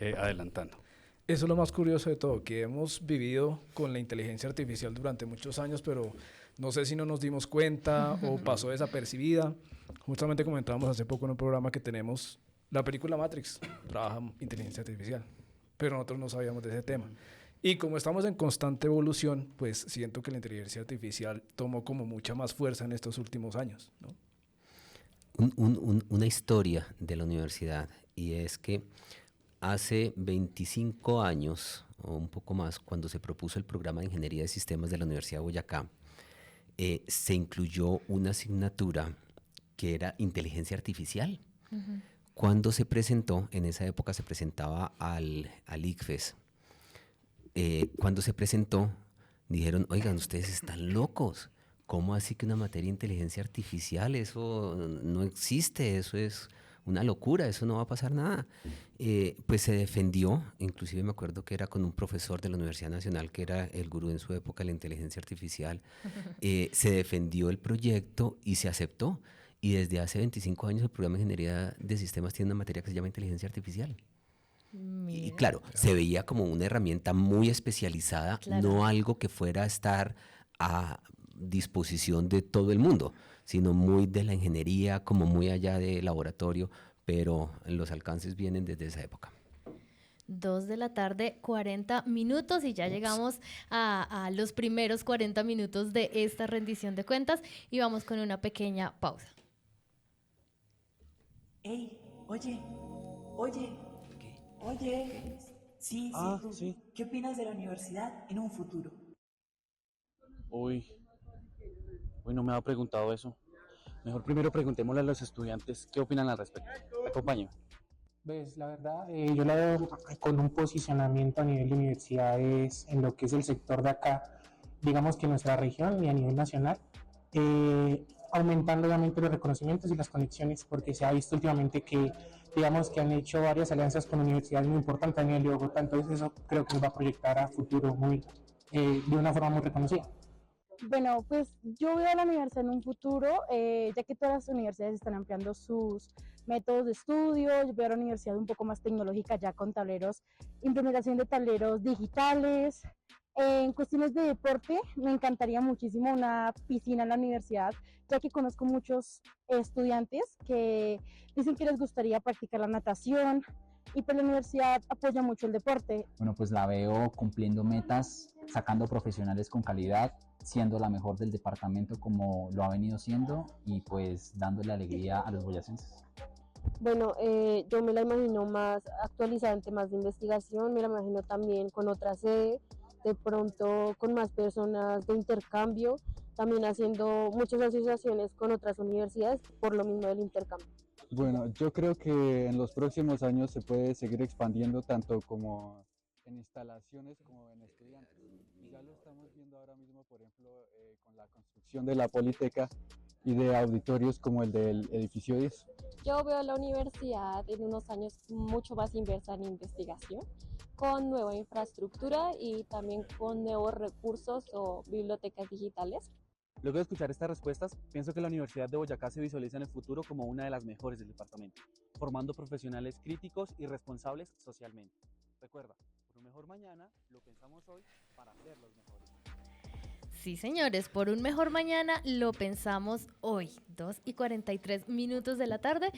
adelantando. Eso es lo más curioso de todo, que hemos vivido con la inteligencia artificial durante muchos años, pero no sé si no nos dimos cuenta o pasó desapercibida. Justamente comentábamos hace poco en un programa que tenemos, la película Matrix, trabaja inteligencia artificial, pero nosotros no sabíamos de ese tema. Y como estamos en constante evolución, pues siento que la inteligencia artificial tomó como mucha más fuerza en estos últimos años, ¿no? Una historia de la universidad, y es que hace 25 años o un poco más, cuando se propuso el programa de Ingeniería de Sistemas de la Universidad de Boyacá, se incluyó una asignatura que era Inteligencia Artificial. Cuando se presentó, en esa época se presentaba al ICFES, cuando se presentó, dijeron, oigan, ustedes están locos, ¿cómo así que una materia de inteligencia artificial? Eso no existe, eso es una locura, eso no va a pasar nada. Pues se defendió, inclusive me acuerdo que era con un profesor de la Universidad Nacional, que era el gurú en su época de la inteligencia artificial, se defendió el proyecto y se aceptó. y desde hace 25 años el programa de Ingeniería de Sistemas tiene una materia que se llama Inteligencia Artificial. Y Mira, claro, se veía como una herramienta muy especializada, claro. no algo que fuera a estar a disposición de todo el mundo, sino muy de la ingeniería, como muy allá de laboratorio, pero los alcances vienen desde esa época. 2 de la tarde, 40 minutos y ya llegamos a los primeros 40 minutos de esta rendición de cuentas y vamos con una pequeña pausa. Ey, oye, oye, oye. Sí, tú. Sí. ¿Qué opinas de la universidad en un futuro? Uy, no me ha preguntado eso. Mejor primero preguntémosle a los estudiantes qué opinan al respecto. ¿Me acompaña? Pues la verdad, yo la veo con un posicionamiento a nivel de universidades en lo que es el sector de acá, digamos que en nuestra región y a nivel nacional, aumentando obviamente los reconocimientos y las conexiones, porque se ha visto últimamente que, digamos que han hecho varias alianzas con universidades muy importantes a nivel de Bogotá, entonces eso creo que nos va a proyectar a futuro muy, de una forma muy reconocida. Bueno, pues yo veo a la universidad en un futuro, ya que todas las universidades están ampliando sus métodos de estudio. Yo veo a la universidad un poco más tecnológica, ya con tableros, implementación de tableros digitales. En cuestiones de deporte, me encantaría muchísimo una piscina en la universidad, ya que conozco muchos estudiantes que dicen que les gustaría practicar la natación, y pues la universidad apoya mucho el deporte. Bueno, pues la veo cumpliendo metas, sacando profesionales con calidad, siendo la mejor del departamento como lo ha venido siendo y pues dándole alegría a los boyacenses. Bueno, yo me la imagino más actualizada en temas de investigación, me la imagino también con otra sede, de pronto con más personas de intercambio, también haciendo muchas asociaciones con otras universidades por lo mismo del intercambio. Bueno, yo creo que en los próximos años se puede seguir expandiendo tanto como en instalaciones como en estudiantes. Y ya lo estamos viendo ahora mismo, por ejemplo, con la construcción de la Politeca y de auditorios como el del edificio 10. Yo veo la universidad en unos años mucho más inversa en investigación, con nueva infraestructura y también con nuevos recursos o bibliotecas digitales. Luego de escuchar estas respuestas, pienso que la Universidad de Boyacá se visualiza en el futuro como una de las mejores del departamento, formando profesionales críticos y responsables socialmente. Recuerda, por un mejor mañana, lo pensamos hoy para ser los mejores. Sí, señores, por un mejor mañana lo pensamos hoy, 2 y 43 minutos de la tarde,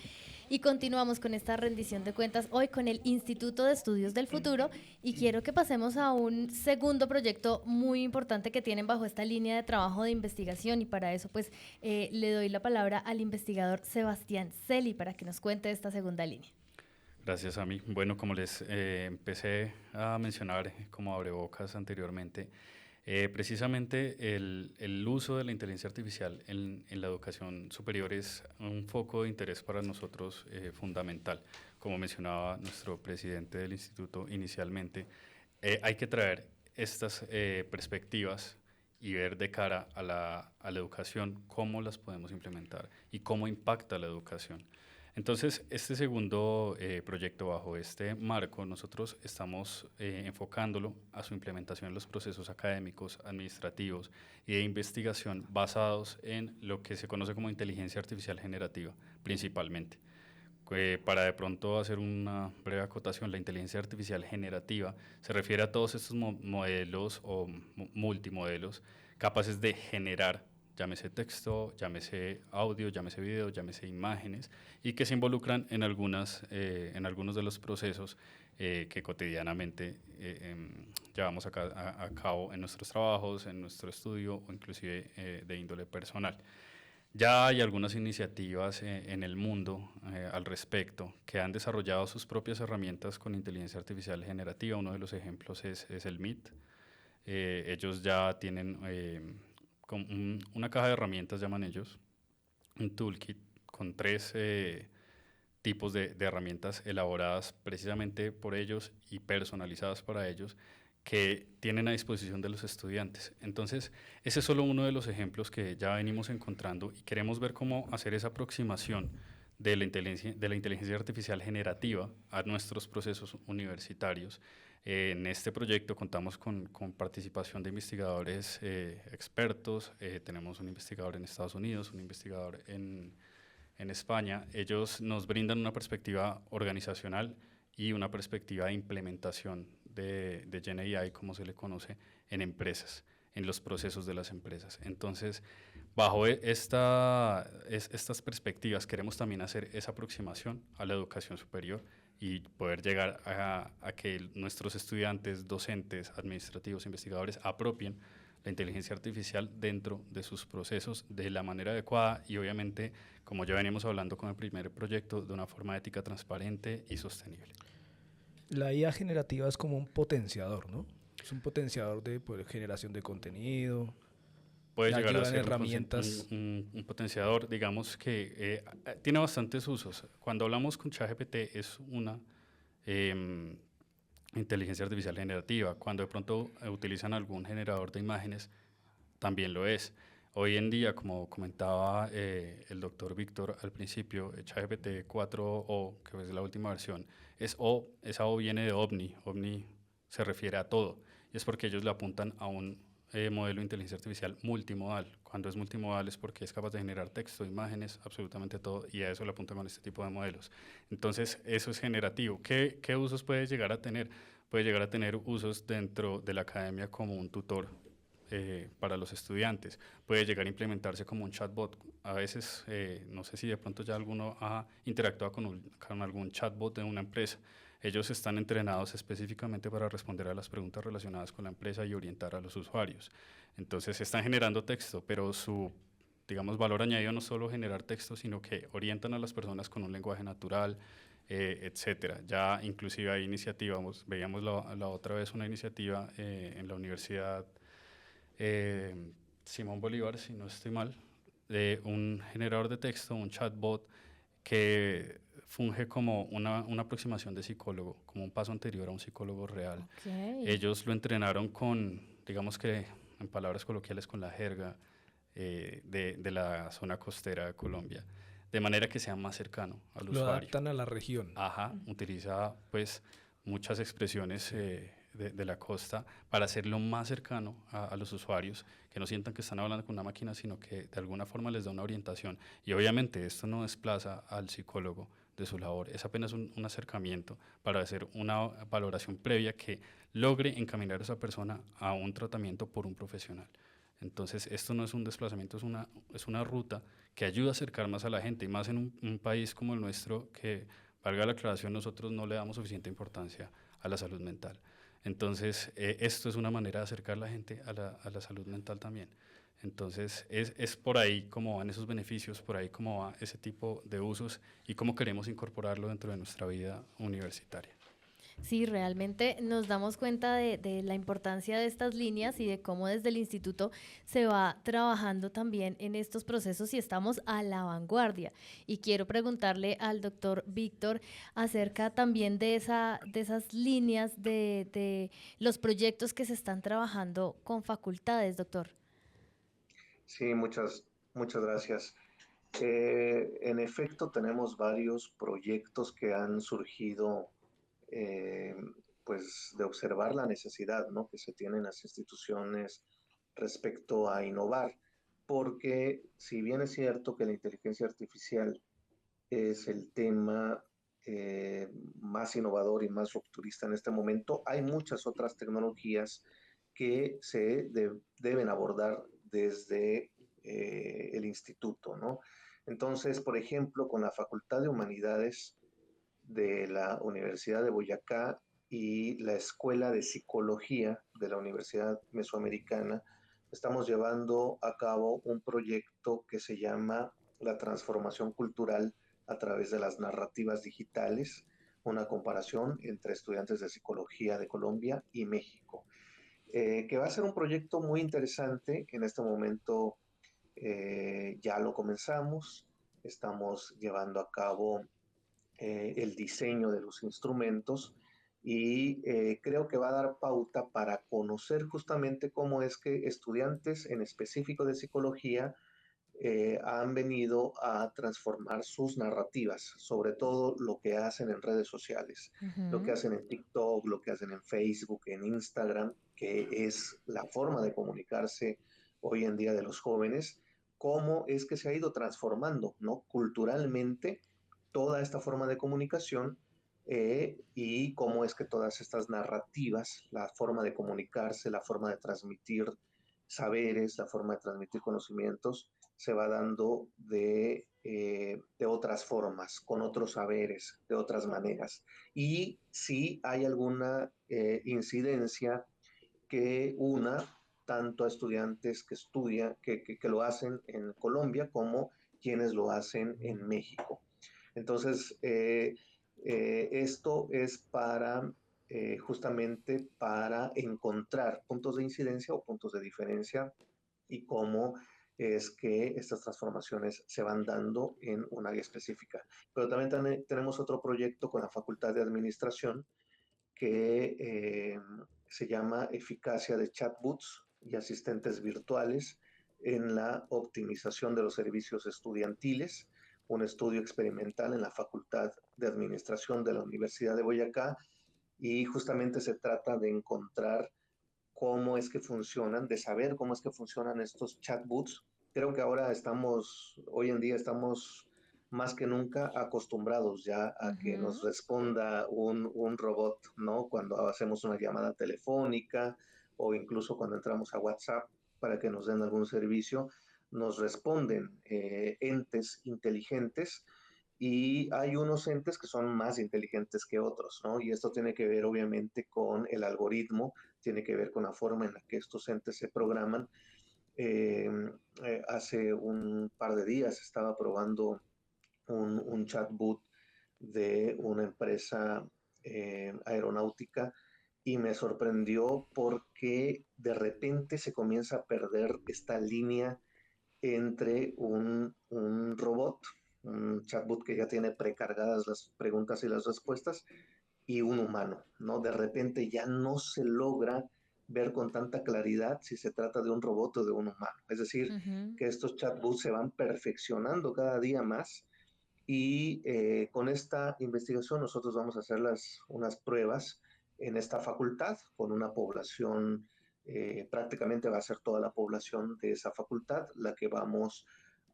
y continuamos con esta rendición de cuentas hoy con el Instituto de Estudios del Futuro, y quiero que pasemos a un segundo proyecto muy importante que tienen bajo esta línea de trabajo de investigación, y para eso pues le doy la palabra al investigador Sebastián Celi para que nos cuente esta segunda línea. Gracias a mí. Bueno, como les empecé a mencionar como abrebocas anteriormente, precisamente el uso de la inteligencia artificial en la educación superior es un foco de interés para nosotros fundamental. Como mencionaba nuestro presidente del instituto inicialmente, hay que traer estas perspectivas y ver de cara a la educación cómo las podemos implementar y cómo impacta la educación. Entonces, este segundo proyecto bajo este marco, nosotros estamos enfocándolo a su implementación en los procesos académicos, administrativos y de investigación basados en lo que se conoce como inteligencia artificial generativa, principalmente. Para de pronto hacer una breve acotación, la inteligencia artificial generativa se refiere a todos estos modelos o multimodelos capaces de generar, llámese texto, llámese audio, llámese video, llámese imágenes, y que se involucran en algunos de los procesos que cotidianamente llevamos a cabo en nuestros trabajos, en nuestro estudio o inclusive de índole personal. Ya hay algunas iniciativas en el mundo al respecto que han desarrollado sus propias herramientas con inteligencia artificial generativa. Uno de los ejemplos es el MIT. Ellos ya tienen una caja de herramientas, llaman ellos, un toolkit con 3 tipos de herramientas elaboradas precisamente por ellos y personalizadas para ellos, que tienen a disposición de los estudiantes. Entonces, ese es solo uno de los ejemplos que ya venimos encontrando y queremos ver cómo hacer esa aproximación de la inteligencia artificial generativa a nuestros procesos universitarios. En este proyecto contamos con participación de investigadores expertos. Tenemos un investigador en Estados Unidos, un investigador en en España, ellos nos brindan una perspectiva organizacional y una perspectiva de implementación de Gen AI, como se le conoce, en empresas, en los procesos de las empresas. Entonces, bajo estas perspectivas queremos también hacer esa aproximación a la educación superior y poder llegar a que nuestros estudiantes, docentes, administrativos, investigadores apropien la inteligencia artificial dentro de sus procesos de la manera adecuada y obviamente, como ya veníamos hablando con el primer proyecto, de una forma ética, transparente y sostenible. La IA generativa es como un potenciador, ¿no? Es un potenciador de generación de contenido. Puede llegar a ser herramientas. Un potenciador, digamos que tiene bastantes usos. Cuando hablamos con ChatGPT es una inteligencia artificial generativa. Cuando de pronto utilizan algún generador de imágenes, también lo es. Hoy en día, como comentaba el doctor Víctor al principio, ChatGPT 4o, que es la última versión, esa O viene de OVNI. OVNI se refiere a todo. Y es porque ellos le apuntan a un modelo de inteligencia artificial multimodal. Cuando es multimodal es porque es capaz de generar texto, imágenes, absolutamente todo, y a eso le apuntan con este tipo de modelos. Entonces, eso es generativo. ¿Qué usos puede llegar a tener? Puede llegar a tener usos dentro de la academia como un tutor para los estudiantes. Puede llegar a implementarse como un chatbot. A veces, no sé si de pronto ya alguno ha interactuado con algún chatbot de una empresa. Ellos están entrenados específicamente para responder a las preguntas relacionadas con la empresa y orientar a los usuarios. Entonces, están generando texto, pero su, digamos, valor añadido no solo generar texto, sino que orientan a las personas con un lenguaje natural, etcétera. Ya inclusive hay iniciativas, veíamos la otra vez una iniciativa en la Universidad Simón Bolívar, si no estoy mal, de un generador de texto, un chatbot, que funge como una aproximación de psicólogo, como un paso anterior a un psicólogo real. Okay. Ellos lo entrenaron con, digamos que en palabras coloquiales, con la jerga de la zona costera de Colombia, de manera que sea más cercano al usuario. Lo adaptan a la región. Ajá, utiliza pues muchas expresiones de la costa para hacerlo más cercano a los usuarios, que no sientan que están hablando con una máquina, sino que de alguna forma les da una orientación. Y obviamente esto no desplaza al psicólogo de su labor, es apenas un acercamiento para hacer una valoración previa que logre encaminar a esa persona a un tratamiento por un profesional. Entonces, esto no es un desplazamiento, es una ruta que ayuda a acercar más a la gente, y más en un país como el nuestro, que, valga la aclaración, nosotros no le damos suficiente importancia a la salud mental. Entonces, esto es una manera de acercar a la gente a la salud mental también. Entonces, es por ahí cómo van esos beneficios, por ahí cómo va ese tipo de usos y cómo queremos incorporarlo dentro de nuestra vida universitaria. Sí, realmente nos damos cuenta de la importancia de estas líneas y de cómo desde el instituto se va trabajando también en estos procesos y estamos a la vanguardia. Y quiero preguntarle al doctor Víctor acerca también de esas líneas de los proyectos que se están trabajando con facultades, doctor. Sí, muchas gracias. En efecto, tenemos varios proyectos que han surgido eh, pues de observar la necesidad, ¿no?, que se tiene en las instituciones respecto a innovar, porque si bien es cierto que la inteligencia artificial es el tema más innovador y más rupturista en este momento, hay muchas otras tecnologías que deben abordar desde el instituto, ¿no? Entonces, por ejemplo, con la Facultad de Humanidades de la Universidad de Boyacá y la Escuela de Psicología de la Universidad Mesoamericana, estamos llevando a cabo un proyecto que se llama La transformación cultural a través de las narrativas digitales, una comparación entre estudiantes de psicología de Colombia y México, que va a ser un proyecto muy interesante. En este momento ya lo comenzamos, estamos llevando a cabo el diseño de los instrumentos y creo que va a dar pauta para conocer justamente cómo es que estudiantes en específico de psicología han venido a transformar sus narrativas, sobre todo lo que hacen en redes sociales, lo que hacen en TikTok, lo que hacen en Facebook, en Instagram, que es la forma de comunicarse hoy en día de los jóvenes, cómo es que se ha ido transformando, ¿no? Culturalmente toda esta forma de comunicación, y cómo es que todas estas narrativas, la forma de comunicarse, la forma de transmitir saberes, la forma de transmitir conocimientos, se va dando de otras formas, con otros saberes, de otras maneras. Y si hay alguna incidencia que una tanto a estudiantes que estudian, que lo hacen en Colombia, como quienes lo hacen en México. Entonces, esto es para justamente para encontrar puntos de incidencia o puntos de diferencia y cómo es que estas transformaciones se van dando en un área específica. Pero también tenemos otro proyecto con la Facultad de Administración que se llama Eficacia de Chatbots y Asistentes Virtuales en la optimización de los servicios estudiantiles, un estudio experimental en la Facultad de Administración de la Universidad de Boyacá, y justamente se trata de encontrar cómo es que funcionan, de saber cómo es que funcionan estos chatbots. Creo que ahora hoy en día estamos más que nunca acostumbrados ya a que nos responda un robot, ¿no? Cuando hacemos una llamada telefónica o incluso cuando entramos a WhatsApp para que nos den algún servicio, nos responden entes inteligentes, y hay unos entes que son más inteligentes que otros, ¿no? Y esto tiene que ver obviamente con el algoritmo, tiene que ver con la forma en la que estos entes se programan. Eh, Hace un par de días estaba probando un chatbot de una empresa aeronáutica, y me sorprendió porque de repente se comienza a perder esta línea entre un robot, un chatbot que ya tiene precargadas las preguntas y las respuestas, y un humano, ¿no? De repente ya no se logra ver con tanta claridad si se trata de un robot o de un humano. Es decir, que estos chatbots se van perfeccionando cada día más, y con esta investigación nosotros vamos a hacer unas pruebas en esta facultad con una población, prácticamente va a ser toda la población de esa facultad la que vamos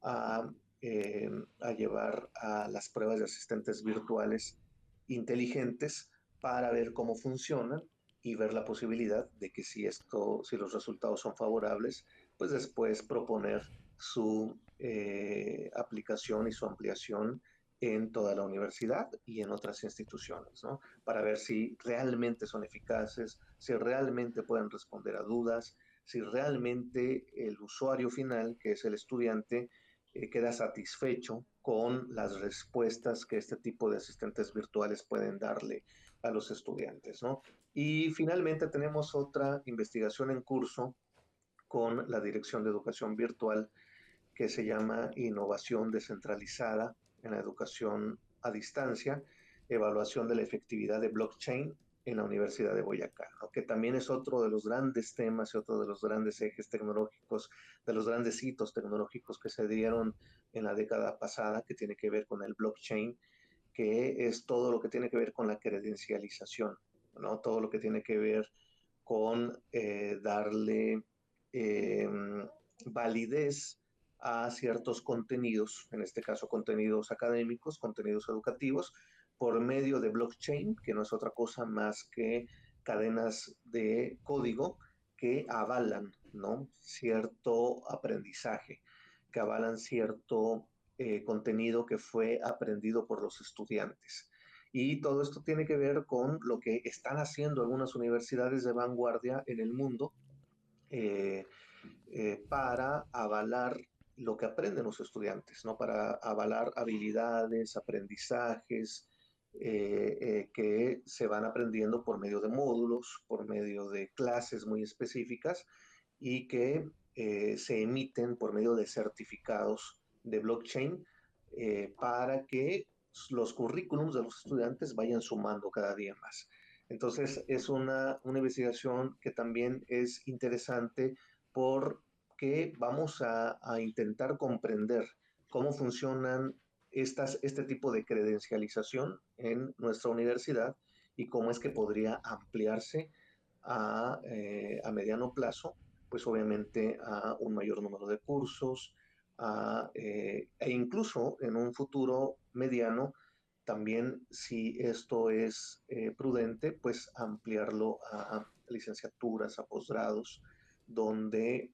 a, a llevar a las pruebas de asistentes virtuales inteligentes para ver cómo funcionan y ver la posibilidad de que si los resultados son favorables, pues después proponer su aplicación y su ampliación en toda la universidad y en otras instituciones, ¿no? Para ver si realmente son eficaces, si realmente pueden responder a dudas, si realmente el usuario final, que es el estudiante, queda satisfecho con las respuestas que este tipo de asistentes virtuales pueden darle a los estudiantes, ¿no? Y finalmente tenemos otra investigación en curso con la Dirección de Educación Virtual, que se llama Innovación Descentralizada en la Educación a Distancia, evaluación de la efectividad de blockchain en la Universidad de Boyacá, ¿no? Que también es otro de los grandes temas y otro de los grandes ejes tecnológicos, de los grandes hitos tecnológicos que se dieron en la década pasada, que tiene que ver con el blockchain, que es todo lo que tiene que ver con la credencialización, ¿no? Todo lo que tiene que ver con darle eh, validez a ciertos contenidos, en este caso contenidos académicos, contenidos educativos, por medio de blockchain, que no es otra cosa más que cadenas de código que avalan, ¿no? Cierto aprendizaje, que avalan cierto contenido que fue aprendido por los estudiantes. Y todo esto tiene que ver con lo que están haciendo algunas universidades de vanguardia en el mundo, para avalar lo que aprenden los estudiantes, ¿no? Para avalar habilidades, aprendizajes que se van aprendiendo por medio de módulos, por medio de clases muy específicas, y que se emiten por medio de certificados de blockchain, para que los currículums de los estudiantes vayan sumando cada día más. Entonces, es una investigación que también es interesante porque vamos a intentar comprender cómo funcionan este tipo de credencialización en nuestra universidad, y cómo es que podría ampliarse a mediano plazo, pues obviamente a un mayor número de cursos, e incluso en un futuro mediano, también si esto es prudente, pues ampliarlo a licenciaturas, a posgrados, donde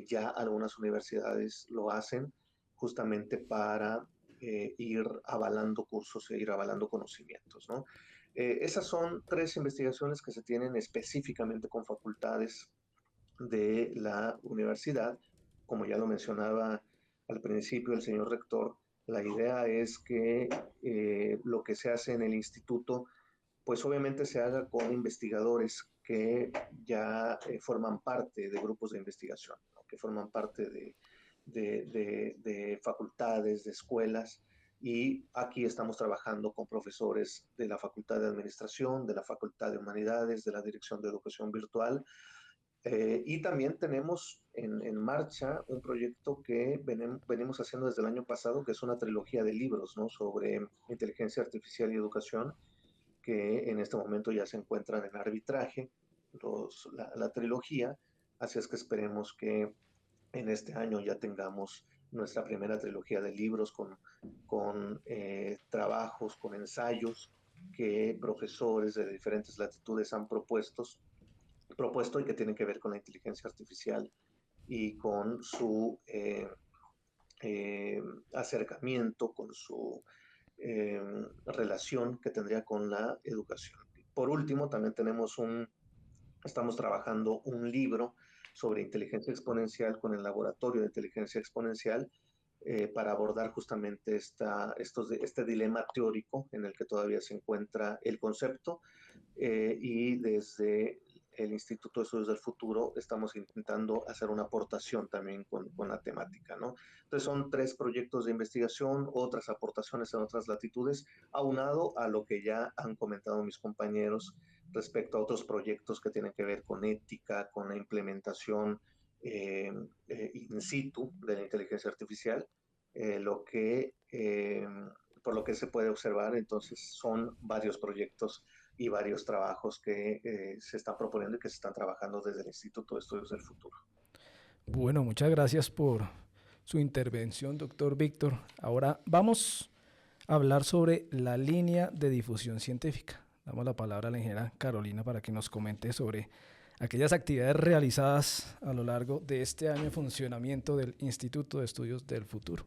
ya algunas universidades lo hacen justamente para ir avalando cursos e ir avalando conocimientos, ¿no? Esas son 3 investigaciones que se tienen específicamente con facultades de la universidad. Como ya lo mencionaba al principio el señor rector, la idea es que lo que se hace en el instituto, pues obviamente se haga con investigadores que ya forman parte de grupos de investigación, ¿no? Que forman parte de facultades, de escuelas, y aquí estamos trabajando con profesores de la Facultad de Administración, de la Facultad de Humanidades, de la Dirección de Educación Virtual, y también tenemos en marcha un proyecto que venimos haciendo desde el año pasado, que es una trilogía de libros, ¿no? Sobre inteligencia artificial y educación, que en este momento ya se encuentran en arbitraje, la trilogía, así es que esperemos que en este año ya tengamos nuestra primera trilogía de libros con trabajos, con ensayos que profesores de diferentes latitudes han propuesto y que tienen que ver con la inteligencia artificial y con su acercamiento, con su relación que tendría con la educación. Por último, también estamos trabajando un libro sobre inteligencia exponencial con el Laboratorio de Inteligencia Exponencial, para abordar justamente este dilema teórico en el que todavía se encuentra el concepto, y desde el Instituto de Estudios del Futuro estamos intentando hacer una aportación también con la temática, ¿no? Entonces son 3 proyectos de investigación, otras aportaciones en otras latitudes, aunado a lo que ya han comentado mis compañeros respecto a otros proyectos que tienen que ver con ética, con la implementación in situ de la inteligencia artificial, por lo que se puede observar, entonces son varios proyectos y varios trabajos que se están proponiendo y que se están trabajando desde el Instituto de Estudios del Futuro. Bueno, muchas gracias por su intervención, doctor Víctor. Ahora vamos a hablar sobre la línea de difusión científica. Damos la palabra a la ingeniera Carolina para que nos comente sobre aquellas actividades realizadas a lo largo de este año de funcionamiento del Instituto de Estudios del Futuro.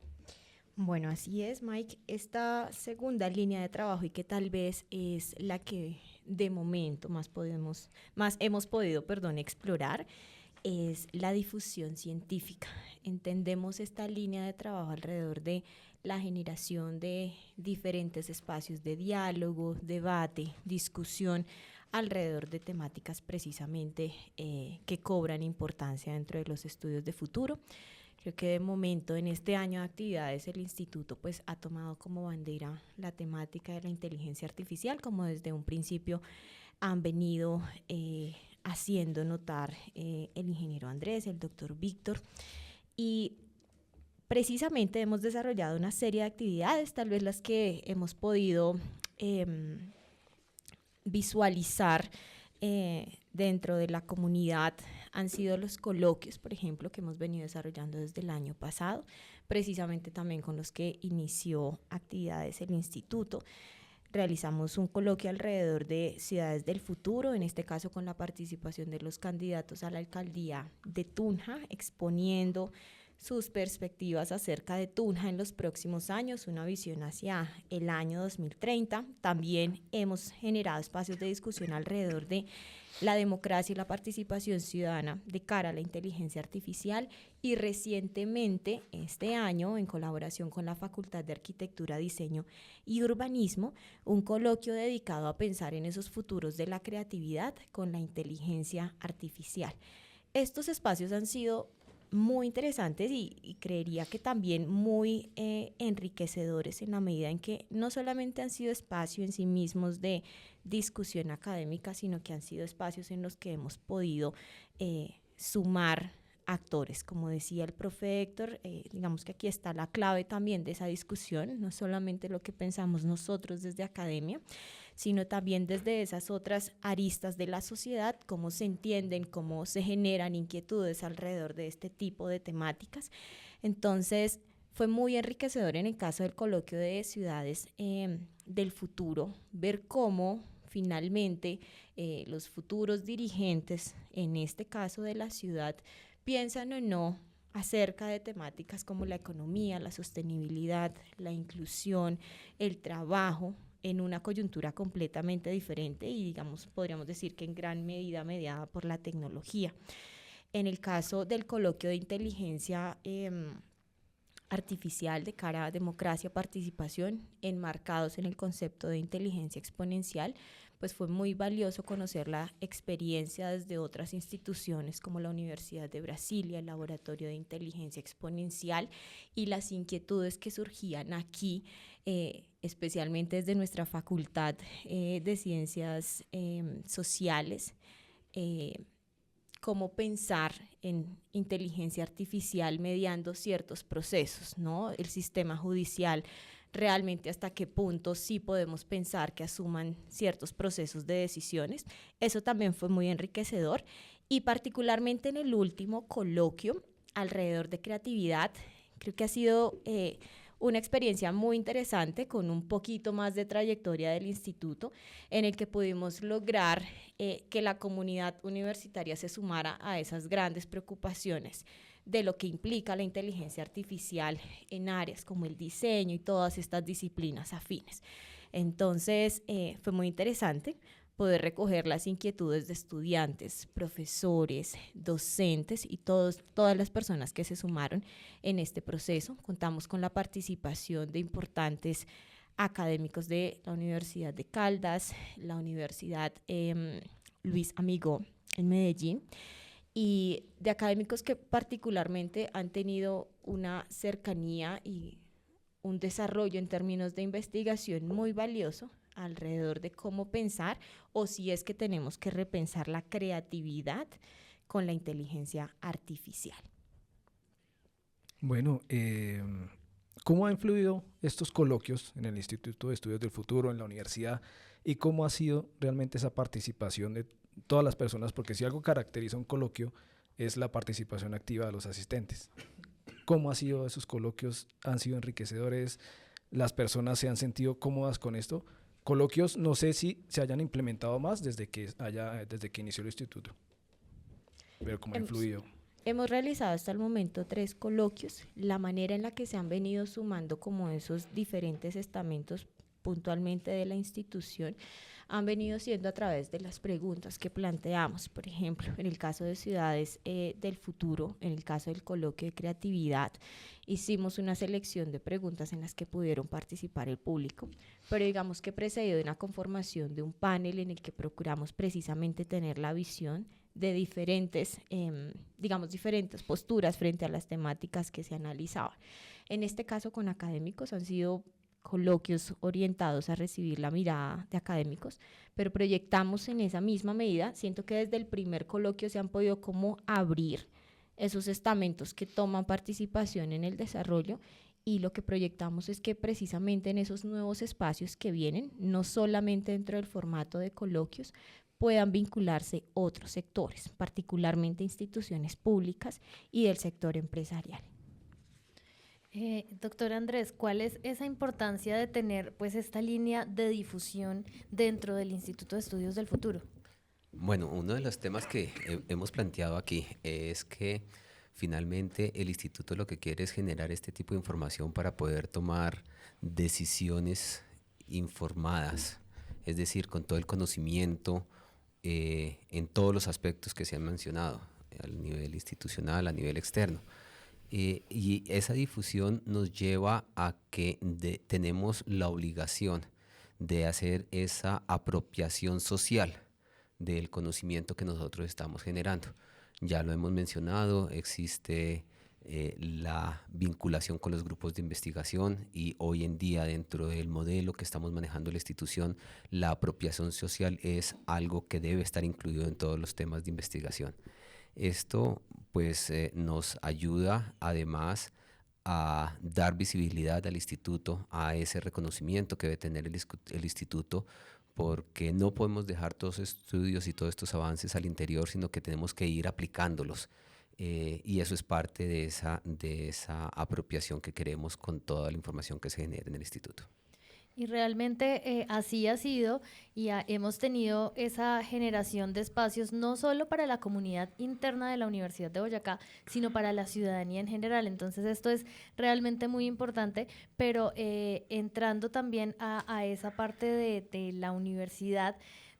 Bueno, así es, Mike. Esta segunda línea de trabajo, y que tal vez es la que de momento más hemos podido explorar, es la difusión científica. Entendemos esta línea de trabajo alrededor de la generación de diferentes espacios de diálogo, debate, discusión alrededor de temáticas precisamente que cobran importancia dentro de los estudios de futuro. Creo que de momento en este año de actividades el instituto pues ha tomado como bandera la temática de la inteligencia artificial, como desde un principio han venido haciendo notar el ingeniero Andrés, el doctor Víctor, y precisamente hemos desarrollado una serie de actividades, tal vez las que hemos podido visualizar dentro de la comunidad han sido los coloquios, por ejemplo, que hemos venido desarrollando desde el año pasado, precisamente también con los que inició actividades el instituto. Realizamos un coloquio alrededor de ciudades del futuro, en este caso con la participación de los candidatos a la alcaldía de Tunja, exponiendo sus perspectivas acerca de Tunja en los próximos años, una visión hacia el año 2030. También hemos generado espacios de discusión alrededor de la democracia y la participación ciudadana de cara a la inteligencia artificial, y recientemente, este año, en colaboración con la Facultad de Arquitectura, Diseño y Urbanismo, un coloquio dedicado a pensar en esos futuros de la creatividad con la inteligencia artificial. Estos espacios han sido muy interesantes y creería que también muy enriquecedores, en la medida en que no solamente han sido espacios en sí mismos de discusión académica, sino que han sido espacios en los que hemos podido sumar actores. Como decía el profe Héctor, digamos que aquí está la clave también de esa discusión, no solamente lo que pensamos nosotros desde academia, sino también desde esas otras aristas de la sociedad, cómo se entienden, cómo se generan inquietudes alrededor de este tipo de temáticas. Entonces, fue muy enriquecedor en el caso del coloquio de ciudades del futuro, ver cómo finalmente los futuros dirigentes, en este caso de la ciudad, piensan o no acerca de temáticas como la economía, la sostenibilidad, la inclusión, el trabajo, en una coyuntura completamente diferente y, digamos, podríamos decir que en gran medida mediada por la tecnología. En el caso del coloquio de inteligencia artificial de cara a democracia, participación, enmarcados en el concepto de inteligencia exponencial, pues fue muy valioso conocer la experiencia desde otras instituciones como la Universidad de Brasilia, el Laboratorio de Inteligencia Exponencial, y las inquietudes que surgían aquí, especialmente desde nuestra Facultad de Ciencias Sociales, cómo pensar en inteligencia artificial mediando ciertos procesos, ¿no? El sistema judicial, realmente hasta qué punto sí podemos pensar que asuman ciertos procesos de decisiones. Eso también fue muy enriquecedor, y particularmente en el último coloquio alrededor de creatividad, creo que ha sido una experiencia muy interesante con un poquito más de trayectoria del instituto, en el que pudimos lograr que la comunidad universitaria se sumara a esas grandes preocupaciones de lo que implica la inteligencia artificial en áreas como el diseño y todas estas disciplinas afines. Entonces, fue muy interesante poder recoger las inquietudes de estudiantes, profesores, docentes y todas las personas que se sumaron en este proceso. Contamos con la participación de importantes académicos de la Universidad de Caldas, la Universidad Luis Amigó en Medellín, y de académicos que particularmente han tenido una cercanía y un desarrollo en términos de investigación muy valioso alrededor de cómo pensar, o si es que tenemos que repensar la creatividad con la inteligencia artificial. Bueno, ¿cómo han influido estos coloquios en el Instituto de Estudios del Futuro, en la universidad, y cómo ha sido realmente esa participación de todas las personas? Porque si algo caracteriza un coloquio es la participación activa de los asistentes. ¿Cómo ha sido esos coloquios? ¿Han sido enriquecedores? ¿Las personas se han sentido cómodas con esto? Coloquios, no sé si se hayan implementado más desde que inició el instituto, pero ¿cómo ha influido? Hemos realizado hasta el momento 3 coloquios. La manera en la que se han venido sumando como esos diferentes estamentos puntualmente de la institución han venido siendo a través de las preguntas que planteamos. Por ejemplo, en el caso de Ciudades del Futuro, en el caso del coloquio de creatividad, hicimos una selección de preguntas en las que pudieron participar el público, pero digamos que precedió de una conformación de un panel en el que procuramos precisamente tener la visión de diferentes posturas frente a las temáticas que se analizaban. En este caso, con académicos, han sido coloquios orientados a recibir la mirada de académicos, pero proyectamos en esa misma medida. Siento que desde el primer coloquio se han podido como abrir esos estamentos que toman participación en el desarrollo, y lo que proyectamos es que precisamente en esos nuevos espacios que vienen, no solamente dentro del formato de coloquios, puedan vincularse otros sectores, particularmente instituciones públicas y del sector empresarial. Doctor Andrés, ¿cuál es esa importancia de tener pues esta línea de difusión dentro del Instituto de Estudios del Futuro? Bueno, uno de los temas que hemos planteado aquí es que finalmente el instituto lo que quiere es generar este tipo de información para poder tomar decisiones informadas, es decir, con todo el conocimiento en todos los aspectos que se han mencionado, a nivel institucional, a nivel externo. Y esa difusión nos lleva a que tenemos la obligación de hacer esa apropiación social del conocimiento que nosotros estamos generando. Ya lo hemos mencionado, existe la vinculación con los grupos de investigación, y hoy en día dentro del modelo que estamos manejando la institución, la apropiación social es algo que debe estar incluido en todos los temas de investigación. Esto pues nos ayuda además a dar visibilidad al instituto, a ese reconocimiento que debe tener el instituto, porque no podemos dejar todos estos estudios y todos estos avances al interior, sino que tenemos que ir aplicándolos y eso es parte de esa apropiación que queremos con toda la información que se genera en el instituto. Y realmente así ha sido y hemos tenido esa generación de espacios no solo para la comunidad interna de la Universidad de Boyacá, sino para la ciudadanía en general. Entonces esto es realmente muy importante, pero entrando también a esa parte de la universidad,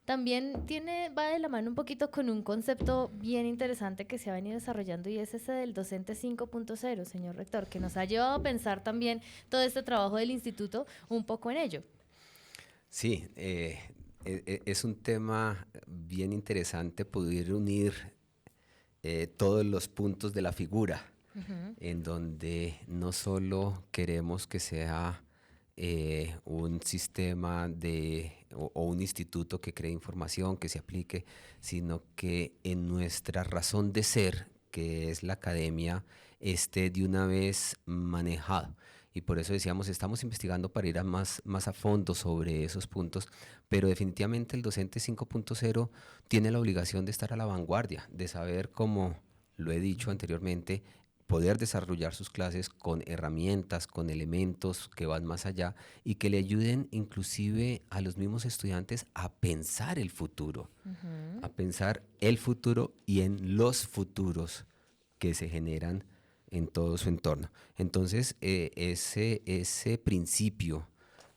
también va de la mano un poquito con un concepto bien interesante que se ha venido desarrollando y es ese del docente 5.0, señor rector, que nos ha llevado a pensar también todo este trabajo del instituto un poco en ello. Sí, es un tema bien interesante poder unir todos los puntos de la figura, en donde no solo queremos que sea un sistema o un instituto que cree información, que se aplique, sino que en nuestra razón de ser, que es la academia, esté de una vez manejado. Y por eso decíamos, estamos investigando para ir más a fondo sobre esos puntos, pero definitivamente el docente 5.0 tiene la obligación de estar a la vanguardia, de saber, como lo he dicho anteriormente, poder desarrollar sus clases con herramientas, con elementos que van más allá y que le ayuden inclusive a los mismos estudiantes a pensar el futuro, a pensar el futuro y en los futuros que se generan en todo su entorno. Entonces, ese principio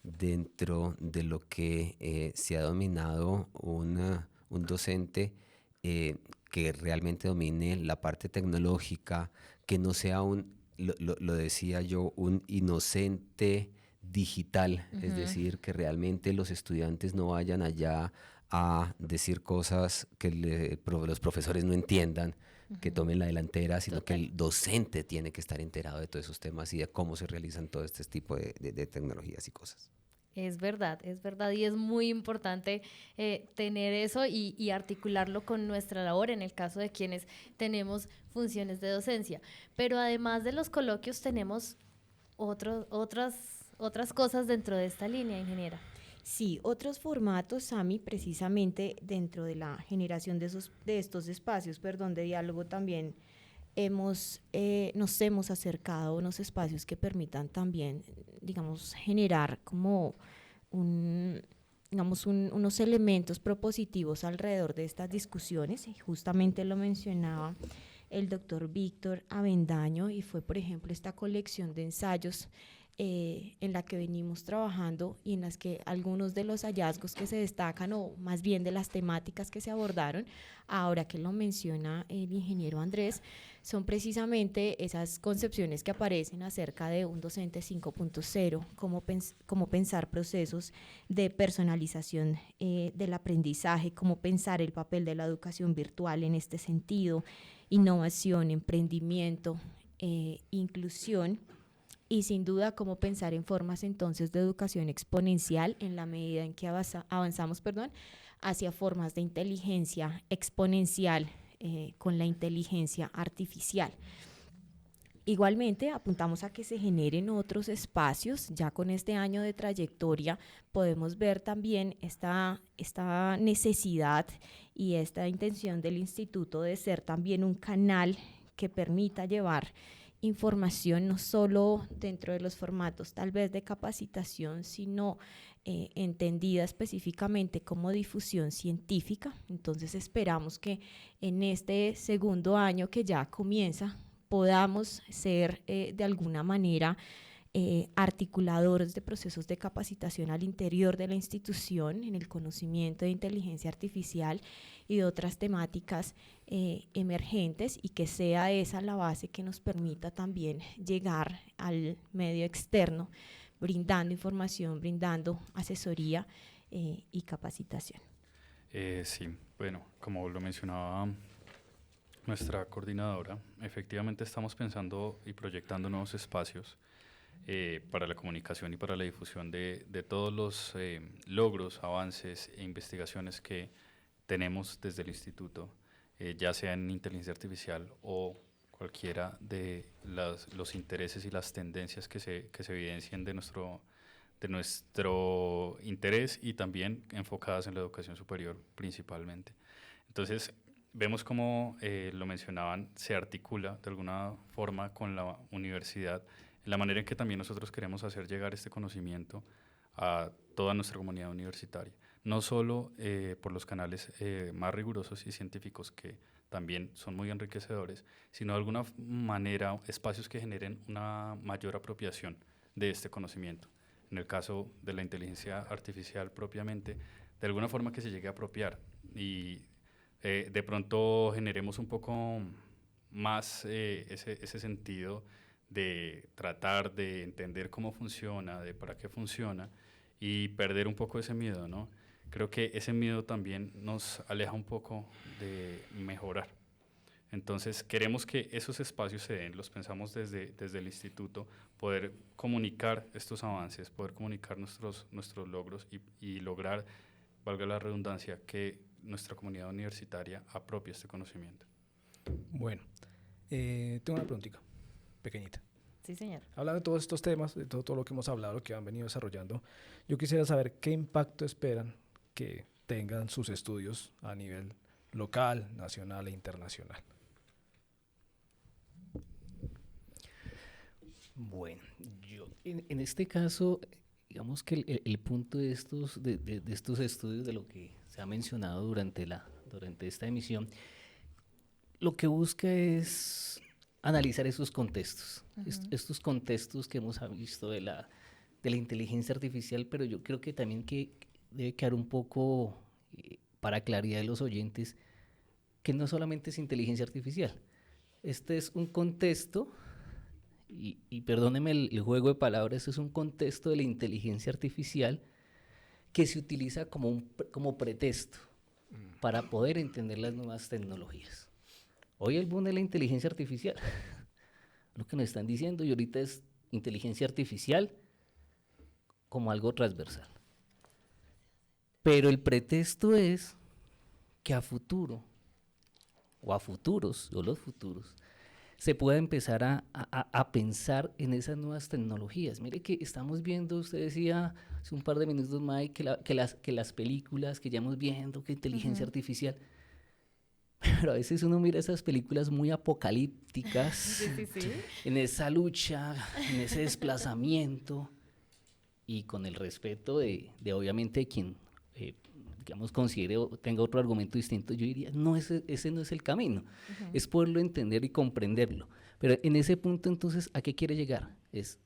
dentro de lo que se ha dominado un docente que realmente domine la parte tecnológica, que no sea lo decía yo, un inocente digital, es decir, que realmente los estudiantes no vayan allá a decir cosas que los profesores no entiendan, que tomen la delantera, sino que el docente tiene que estar enterado de todos esos temas y de cómo se realizan todo este tipo de tecnologías y cosas. Es verdad y es muy importante tener eso y articularlo con nuestra labor en el caso de quienes tenemos funciones de docencia. Pero además de los coloquios tenemos otras cosas dentro de esta línea, ingeniera. Sí, otros formatos, Sami, precisamente dentro de la generación de estos espacios, de diálogo también nos hemos acercado a unos espacios que permitan también, digamos, generar como unos elementos propositivos alrededor de estas discusiones, y justamente lo mencionaba el doctor Víctor Avendaño, y fue, por ejemplo, esta colección de ensayos en la que venimos trabajando y en las que algunos de los hallazgos que se destacan, o más bien de las temáticas que se abordaron, ahora que lo menciona el ingeniero Andrés, son precisamente esas concepciones que aparecen acerca de un docente 5.0, cómo pensar procesos de personalización del aprendizaje, cómo pensar el papel de la educación virtual en este sentido, innovación, emprendimiento, inclusión, y sin duda cómo pensar en formas entonces de educación exponencial en la medida en que avanzamos hacia formas de inteligencia exponencial con la inteligencia artificial. Igualmente apuntamos a que se generen otros espacios. Ya con este año de trayectoria podemos ver también esta necesidad y esta intención del instituto de ser también un canal que permita llevar información no solo dentro de los formatos tal vez de capacitación, sino entendida específicamente como difusión científica. Entonces esperamos que en este segundo año que ya comienza podamos ser de alguna manera articuladores de procesos de capacitación al interior de la institución en el conocimiento de inteligencia artificial y de otras temáticas emergentes, y que sea esa la base que nos permita también llegar al medio externo brindando información, brindando asesoría y capacitación. Sí, bueno, como lo mencionaba nuestra coordinadora, efectivamente estamos pensando y proyectando nuevos espacios para la comunicación y para la difusión de todos los logros, avances e investigaciones que tenemos desde el instituto, ya sea en inteligencia artificial o cualquiera de los intereses y las tendencias que se evidencien de nuestro interés, y también enfocadas en la educación superior principalmente. Entonces, vemos cómo, lo mencionaban, se articula de alguna forma con la universidad, en la manera en que también nosotros queremos hacer llegar este conocimiento a toda nuestra comunidad universitaria, no solo por los canales más rigurosos y científicos que también son muy enriquecedores, sino de alguna manera espacios que generen una mayor apropiación de este conocimiento. En el caso de la inteligencia artificial propiamente, de alguna forma que se llegue a apropiar y de pronto generemos un poco más ese sentido de tratar de entender cómo funciona, de para qué funciona y perder un poco ese miedo, ¿no? Creo que ese miedo también nos aleja un poco de mejorar. Entonces, queremos que esos espacios se den, los pensamos desde el instituto, poder comunicar estos avances, poder comunicar nuestros logros y lograr, valga la redundancia, que nuestra comunidad universitaria apropie este conocimiento. Bueno, tengo una preguntita pequeñita. Sí, señor. Hablando de todos estos temas, de todo lo que hemos hablado, lo que han venido desarrollando, yo quisiera saber qué impacto esperan que tengan sus estudios a nivel local, nacional e internacional. Bueno, yo en este caso, digamos que el punto de estos estudios, de lo que se ha mencionado durante esta emisión, lo que busca es analizar esos contextos, estos contextos que hemos visto de la inteligencia artificial, pero yo creo que también que debe quedar un poco para claridad de los oyentes, que no solamente es inteligencia artificial, este es un contexto, y perdónenme el juego de palabras, este es un contexto de la inteligencia artificial que se utiliza como pretexto para poder entender las nuevas tecnologías. Hoy el boom de la inteligencia artificial, lo que nos están diciendo, y ahorita es inteligencia artificial como algo transversal. Pero el pretexto es que a futuro, o a futuros, o los futuros, se pueda empezar a pensar en esas nuevas tecnologías. Mire que estamos viendo, usted decía hace un par de minutos, Mike, que las películas que ya hemos viendo, que inteligencia artificial, pero a veces uno mira esas películas muy apocalípticas, Sí. en esa lucha, en ese desplazamiento, y con el respeto de obviamente quien, digamos, considere o tenga otro argumento distinto, yo diría, no, ese no es el camino, es poderlo entender y comprenderlo. Pero en ese punto, entonces, ¿a qué quiere llegar? Es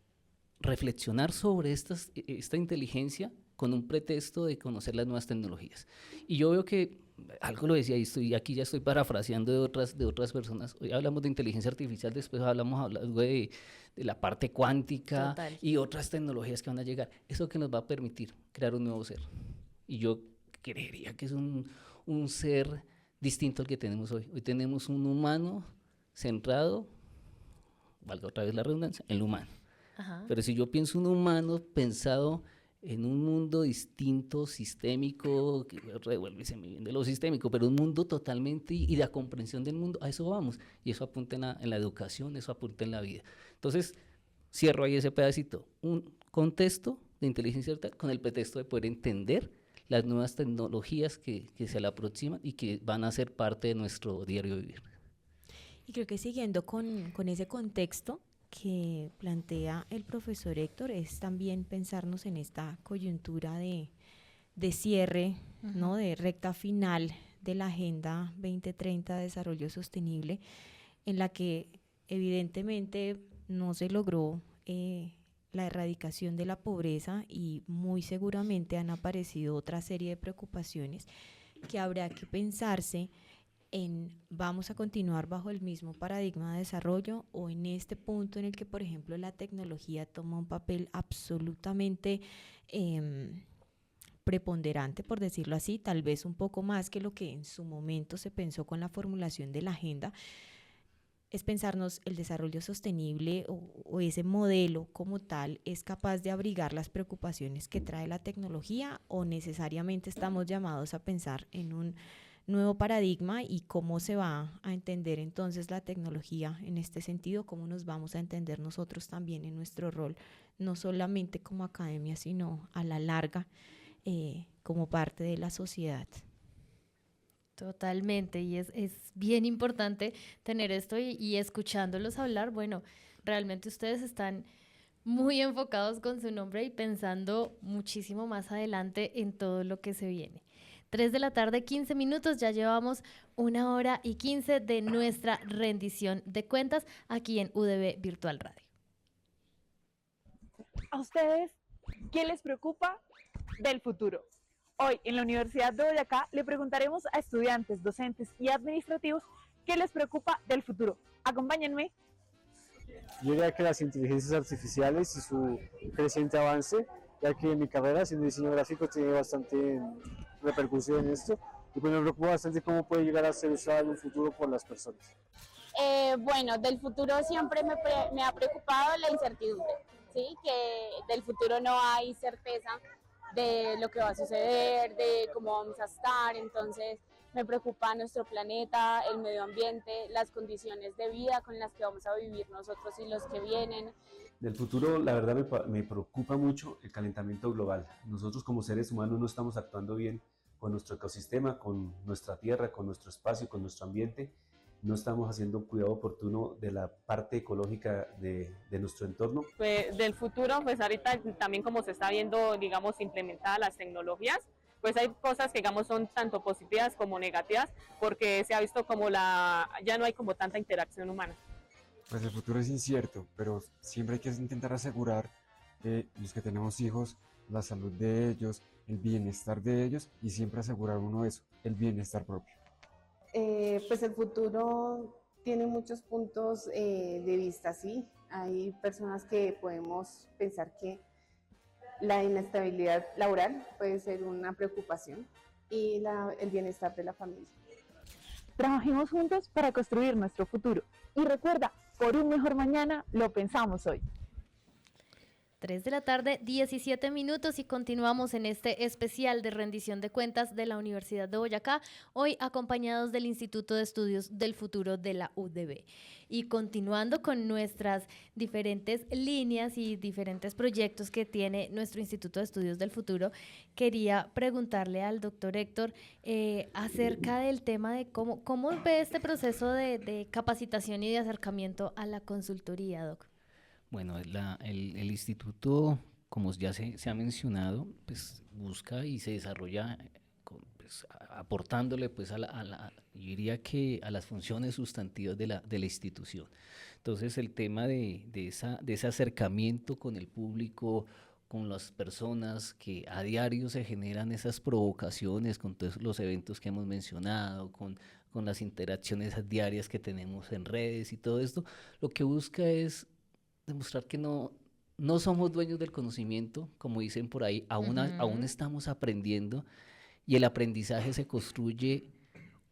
reflexionar sobre esta inteligencia con un pretexto de conocer las nuevas tecnologías. Y yo veo que, algo lo decía, y aquí ya estoy parafraseando de otras personas, hoy hablamos de inteligencia artificial, después hablamos de la parte cuántica. Total. Y otras tecnologías que van a llegar. Eso que nos va a permitir crear un nuevo ser. Y yo creería que es un ser distinto al que tenemos hoy. Hoy tenemos un humano centrado, valga otra vez la redundancia, en lo humano. Ajá. Pero si yo pienso un humano pensado en un mundo distinto, sistémico, que revuelve y se me viene de lo sistémico, pero un mundo totalmente y de la comprensión del mundo, a eso vamos. Y eso apunta en la educación, eso apunta en la vida. Entonces, cierro ahí ese pedacito. Un contexto de inteligencia artificial con el pretexto de poder entender las nuevas tecnologías que se le aproximan y que van a ser parte de nuestro diario vivir. Y creo que siguiendo con ese contexto que plantea el profesor Héctor, es también pensarnos en esta coyuntura de cierre, ¿no? De recta final de la Agenda 2030 de Desarrollo Sostenible, en la que evidentemente no se logró la erradicación de la pobreza y muy seguramente han aparecido otra serie de preocupaciones que habrá que pensarse en vamos a continuar bajo el mismo paradigma de desarrollo o en este punto en el que, por ejemplo, la tecnología toma un papel absolutamente preponderante, por decirlo así, tal vez un poco más que lo que en su momento se pensó con la formulación de la agenda. Es pensarnos el desarrollo sostenible o ese modelo como tal es capaz de abrigar las preocupaciones que trae la tecnología o necesariamente estamos llamados a pensar en un nuevo paradigma y cómo se va a entender entonces la tecnología en este sentido, cómo nos vamos a entender nosotros también en nuestro rol, no solamente como academia, sino a la larga como parte de la sociedad. Totalmente, y es bien importante tener esto y escuchándolos hablar, bueno, realmente ustedes están muy enfocados con su nombre y pensando muchísimo más adelante en todo lo que se viene. 3 de la tarde, 15 minutos, ya llevamos 1 hora y 15 de nuestra rendición de cuentas aquí en UDB Virtual Radio. ¿A ustedes qué les preocupa del futuro? Hoy en la Universidad de Boyacá le preguntaremos a estudiantes, docentes y administrativos qué les preocupa del futuro. Acompáñenme. Yo diría que las inteligencias artificiales y su creciente avance, ya que mi carrera siendo diseño gráfico tiene bastante repercusión en esto, y pues me preocupa bastante cómo puede llegar a ser usada en un futuro por las personas. Bueno, del futuro siempre me ha preocupado la incertidumbre, ¿sí? Que del futuro no hay certeza de lo que va a suceder, de cómo vamos a estar, entonces me preocupa nuestro planeta, el medio ambiente, las condiciones de vida con las que vamos a vivir nosotros y los que vienen. Del futuro, la verdad, me preocupa mucho el calentamiento global. Nosotros como seres humanos no estamos actuando bien con nuestro ecosistema, con nuestra tierra, con nuestro espacio, con nuestro ambiente. No estamos haciendo un cuidado oportuno de la parte ecológica de nuestro entorno. Pues del futuro, pues ahorita también como se está viendo, digamos, implementadas las tecnologías, pues hay cosas que, digamos, son tanto positivas como negativas, porque se ha visto como ya no hay como tanta interacción humana. Pues el futuro es incierto, pero siempre hay que intentar asegurar los que tenemos hijos, la salud de ellos, el bienestar de ellos, y siempre asegurar uno eso, el bienestar propio. Pues el futuro tiene muchos puntos de vista, ¿sí? Hay personas que podemos pensar que la inestabilidad laboral puede ser una preocupación y el bienestar de la familia. Trabajemos juntos para construir nuestro futuro. Y recuerda, por un mejor mañana lo pensamos hoy. 3 de la tarde, 17 minutos y continuamos en este especial de rendición de cuentas de la Universidad de Boyacá, hoy acompañados del Instituto de Estudios del Futuro de la UDB. Y continuando con nuestras diferentes líneas y diferentes proyectos que tiene nuestro Instituto de Estudios del Futuro, quería preguntarle al doctor Héctor acerca del tema de cómo ve este proceso de capacitación y de acercamiento a la consultoría, doc. Bueno, el instituto, como ya se ha mencionado, pues busca y se desarrolla pues, aportándole pues yo diría que a las funciones sustantivas de la institución. Entonces el tema de ese acercamiento con el público, con las personas que a diario se generan esas provocaciones, con todos los eventos que hemos mencionado, con las interacciones diarias que tenemos en redes y todo esto, lo que busca es demostrar que no somos dueños del conocimiento, como dicen por ahí, aún estamos aprendiendo, y el aprendizaje se construye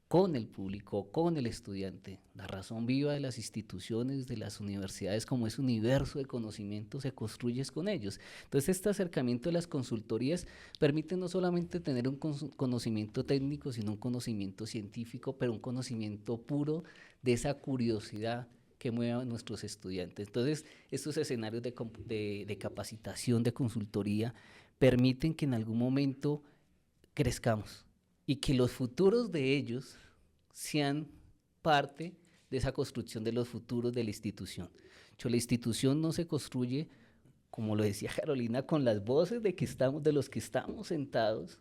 con el público, con el estudiante. La razón viva de las instituciones, de las universidades, como ese universo de conocimiento, se construye con ellos. Entonces, este acercamiento de las consultorías permite no solamente tener un conocimiento técnico, sino un conocimiento científico, pero un conocimiento puro de esa curiosidad que mueva a nuestros estudiantes. Entonces, estos escenarios de capacitación, de consultoría, permiten que en algún momento crezcamos y que los futuros de ellos sean parte de esa construcción de los futuros de la institución. La institución no se construye, como lo decía Carolina, con las voces de los que estamos sentados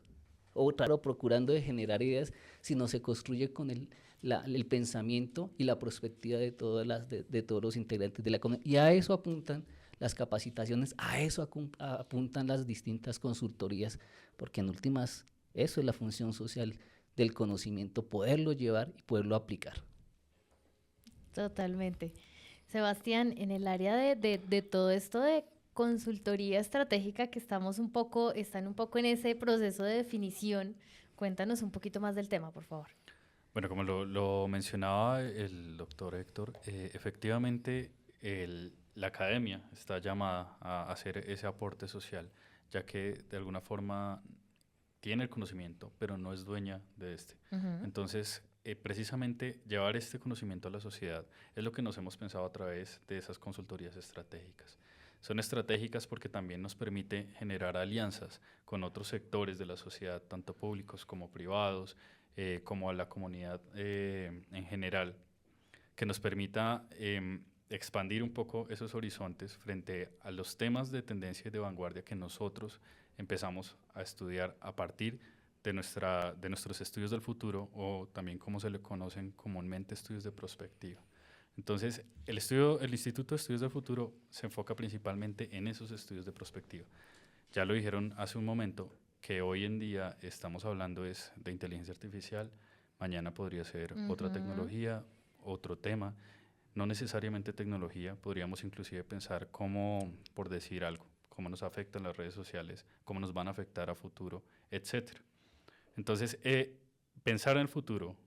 o procurando de generar ideas, sino se construye con el pensamiento y la perspectiva de todos los integrantes de la comunidad. Y a eso apuntan las capacitaciones, a eso apuntan las distintas consultorías, porque en últimas eso es la función social del conocimiento, poderlo llevar y poderlo aplicar. Totalmente. Sebastián, en el área de todo esto de consultoría estratégica que están un poco en ese proceso de definición, cuéntanos un poquito más del tema, por favor. Bueno, como lo mencionaba el doctor Héctor, efectivamente la academia está llamada a hacer ese aporte social, ya que de alguna forma tiene el conocimiento, pero no es dueña de este. Entonces, precisamente llevar este conocimiento a la sociedad es lo que nos hemos pensado a través de esas consultorías estratégicas. Son estratégicas porque también nos permite generar alianzas con otros sectores de la sociedad, tanto públicos como privados, como a la comunidad en general, que nos permita expandir un poco esos horizontes frente a los temas de tendencia y de vanguardia que nosotros empezamos a estudiar a partir de nuestros estudios del futuro, o también como se le conocen comúnmente, estudios de prospectiva. Entonces, el Instituto de Estudios del Futuro se enfoca principalmente en esos estudios de prospectiva. Ya lo dijeron hace un momento, que hoy en día estamos hablando es de inteligencia artificial, mañana podría ser otra tecnología, otro tema, no necesariamente tecnología, podríamos inclusive pensar cómo, por decir algo, cómo nos afectan las redes sociales, cómo nos van a afectar a futuro, etcétera. Entonces, pensar en el futuro,